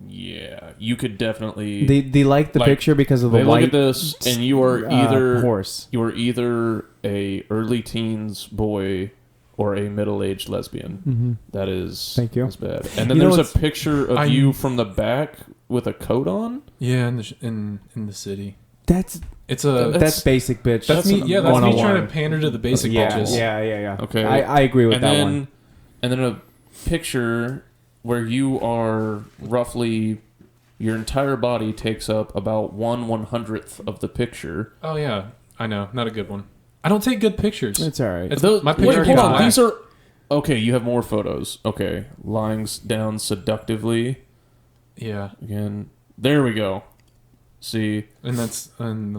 D: Yeah, you could definitely.
C: They like the
D: Like,
C: picture because of the
D: They
C: white
D: look at this, and you are either
C: horse.
D: you are either a early teens boy or a middle-aged lesbian.
C: Mm-hmm.
D: That is,
C: Thank you.
D: That's bad. And then
C: You know
D: there's a
C: what's-
D: picture of you from the back with a coat on.
B: Yeah, in the city.
C: That's
B: That's
C: basic bitch.
B: that's me. Yeah, that's me
C: 101.
B: trying to pander to the basic
C: yeah,
B: bitches.
C: yeah.
D: Okay.
C: I agree with
D: and
C: that
D: then,
C: one.
D: And then a picture where you are roughly, your entire body takes up about 1/100th of the picture.
B: Oh yeah, I know. Not a good one. I don't take good pictures.
C: It's all right.
B: It's,
D: Those,
B: my
D: wait,
B: picture
D: hold
B: gets
D: on.
B: black.
D: These are okay. You have more photos. Okay, lying down seductively.
B: Yeah,
D: Again, there we go. See,
B: and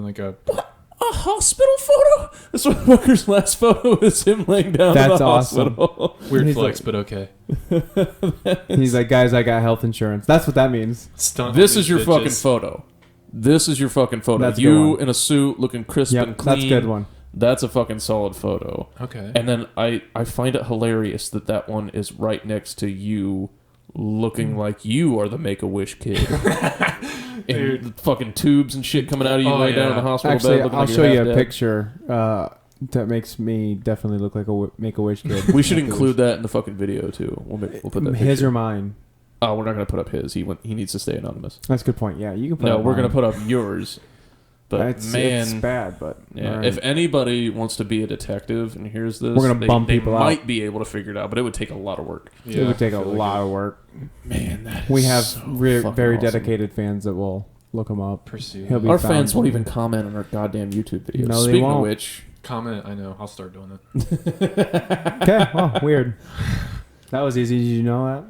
B: like a
D: a hospital photo. This motherfucker's last photo is him laying down in
C: That's
D: the
C: awesome.
D: hospital.
B: weird
C: He's
B: flex,
C: like-
B: but okay.
C: He's like, guys, I got health insurance. That's what that means.
B: Stunt
D: This
B: on
D: is your
B: these
D: fucking
B: bitches.
D: photo. This is your fucking photo.
C: That's a good
D: You
C: one.
D: in a suit, looking crisp and
C: Yep,
D: clean.
C: that's a good one.
D: That's a fucking solid photo.
B: Okay.
D: And then I find it hilarious that one is right next to you, looking like you are the Make-A-Wish kid. And
B: Dude.
D: the fucking tubes and shit coming out of you
B: Oh,
D: right down in
B: yeah.
D: the hospital
C: Actually,
D: bed. looking
C: I'll
D: like
C: show
D: you're
C: you
D: half
C: a
D: dead.
C: picture that makes me definitely look like a Make-A-Wish kid.
D: We should include that in the fucking video too. We'll put that.
C: his
D: picture.
C: or mine.
D: Oh, we're not gonna put up his. He needs to stay anonymous.
C: That's a good point. Yeah, you can put.
D: No,
C: up
D: we're gonna
C: mine.
D: put up yours. But
C: it's
D: man,
C: bad. But
D: yeah.
C: all right.
D: If anybody wants to be a detective and hears this,
C: We're gonna bum
D: they
C: people out.
D: might be able to figure it out, but it would take a lot of work.
B: Yeah,
C: it would take
B: I
C: a
B: feel like
C: lot
B: it.
C: of work.
D: Man, that is
C: We have
D: so fucking
C: very
D: awesome.
C: dedicated fans that will look him up.
B: Pursue.
C: He'll be
D: Our
C: found.
D: fans won't even comment on our goddamn YouTube videos.
C: No, they
D: Speaking of
C: won't.
D: which,
B: Comment. I know. I'll start doing it.
C: Okay. Oh, weird. That was easy. Did you know that?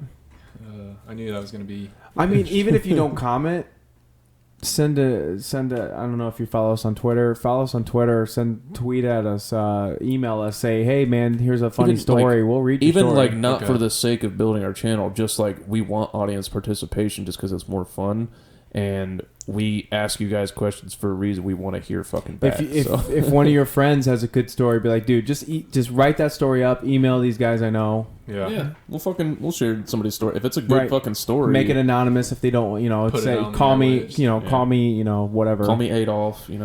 B: I knew that was gonna be.
C: I mean, even if you don't comment, send a. I don't know if you follow us on Twitter. Follow us on Twitter. Tweet at us. Email us. Say, hey man, here's a funny
D: Even,
C: story. We'll read your
D: even
C: story.
D: like not
B: Okay.
D: for the sake of building our channel, just like we want audience participation, just because it's more fun, and we ask you guys questions for a reason. We want to hear fucking back.
C: If one of your friends has a good story, be like, dude, just write that story up. Email these guys I know.
B: Yeah.
D: we'll share somebody's story if it's a good
C: Right.
D: fucking story.
C: Make it anonymous if they don't.
B: Put it
C: Say
B: on the
C: call me.
B: airwaves.
D: Yeah.
C: Call me. Whatever.
D: Call me Adolf.
C: Call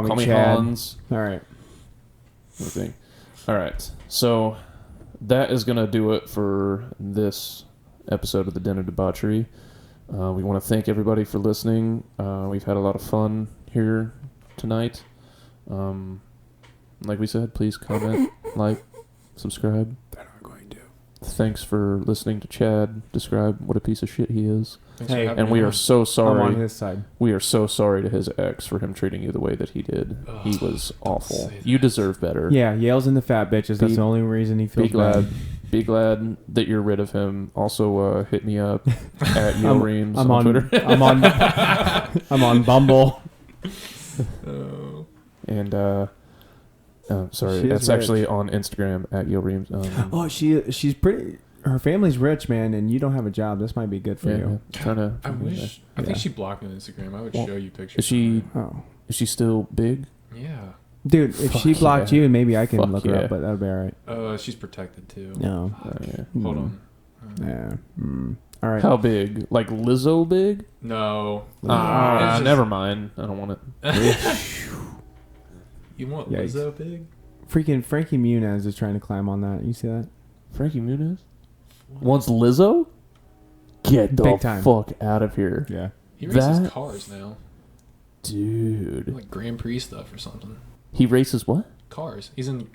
C: me
D: Call me
C: Chad.
D: Hans.
C: All right.
D: Everything. All right. So that is gonna do it for this episode of the Den of Debauchery. We want to thank everybody for listening. We've had a lot of fun here tonight. Like we said, please comment, like, subscribe.
C: They're not going to.
D: Thanks for listening to Chad describe what a piece of shit he is.
B: Thanks
C: Hey,
B: for having
D: And
B: me
D: we
B: on.
D: are so
C: I'm on
D: sorry.
C: his side.
D: We are so sorry to his ex for him treating you the way that he did.
B: Ugh,
D: He was awful.
B: say
D: You
B: that.
D: deserve better.
C: Yeah, Yale's in the fat bitches. That's
D: Be-
C: the only reason he
D: Be
C: feels
D: glad.
C: bad.
D: Be glad that you're rid of him. Also, hit me up at Yo Reams
C: I'm
D: on
C: on.
D: Twitter.
C: I'm on Bumble.
B: Oh.
D: And sorry,
C: She is
D: that's actually
C: rich.
D: on Instagram at Yo Reams.
C: Oh, she's pretty. Her family's rich, man, and you don't have a job. This might be good for
D: yeah,
C: you.
D: trying to.
B: I wish. I
C: Yeah.
B: think she blocked me on Instagram. I would
D: Well,
B: show you pictures.
D: Is she?
C: Oh,
D: Is she still big?
B: Yeah.
C: dude, if she
D: Fuck
C: blocked
D: yeah.
C: you, maybe I can
D: Fuck
C: look her
D: yeah.
C: up, but that'll be all right.
B: She's protected too.
C: No.
D: Yeah.
B: Hold on.
C: Yeah. All right.
D: How big? Like Lizzo big?
B: No.
C: It's
B: just-
D: Never mind. I don't want it.
B: You want
C: Yikes.
B: Lizzo big?
C: Freaking Frankie Muniz is trying to climb on that. You see that?
D: Frankie Muniz wants Lizzo. Get the
C: Big time.
D: fuck out of here,
C: Yeah.
B: He races
D: That-
B: cars now.
D: dude.
B: Like Grand Prix stuff or something.
D: He races what?
B: Cars. He's in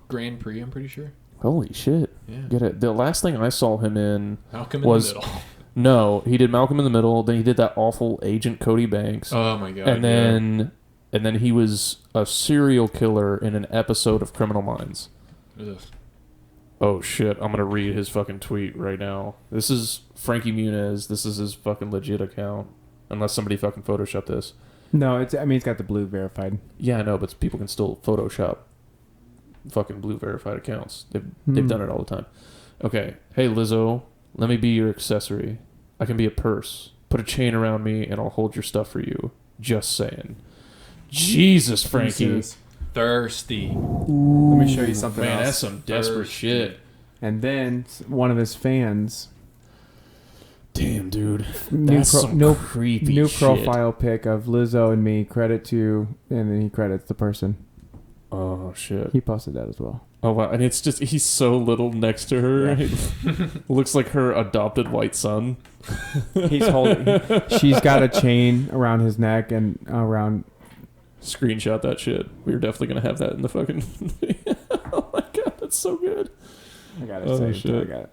B: Grand Prix, I'm pretty sure.
D: Holy shit.
B: Yeah.
D: Get it. The last thing I saw him in
B: Malcolm
D: was-
B: in the middle.
D: No, he did Malcolm in the Middle. Then he did that awful Agent Cody Banks,
B: Oh my god.
D: and then he was a serial killer in an episode of Criminal Minds.
B: Yeah. Ugh.
D: Oh shit! I'm gonna read his fucking tweet right now. This is Frankie Muniz. This is his fucking legit account, unless somebody fucking photoshopped this.
C: No, it's got the blue verified.
D: Yeah, I know, but people can still Photoshop fucking blue verified accounts. They've done it all the time. Okay, hey Lizzo, let me be your accessory. I can be a purse. Put a chain around me, and I'll hold your stuff for you. Just saying. Jesus, Frankie.
C: Jesus.
B: Thirsty.
C: Let me show you something
D: Man,
C: else.
D: that's some desperate
B: Thirsty.
D: shit.
C: And then one of his fans,
D: Damn, dude.
C: new
D: That's some creepy
C: new
D: shit.
C: profile pic of Lizzo and me. Credit to, and then he credits the person.
D: Oh Oh shit.
C: He posted that as well.
D: Oh wow, and it's just he's so little next to her.
C: Yeah.
D: Looks like her adopted white son.
C: He's holding. She's got a chain around his neck and around.
D: Screenshot that shit. We're definitely gonna have that in the fucking. Oh my god, that's so good.
C: I got it.
D: Oh,
C: Saved.
D: shit.
C: I got it.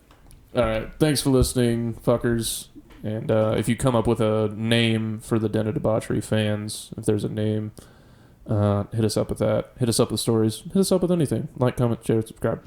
D: All right, thanks for listening, fuckers. And if you come up with a name for the Den of Debauchery fans, if there's a name, hit us up with that. Hit us up with stories. Hit us up with anything. Like, comment, share, subscribe.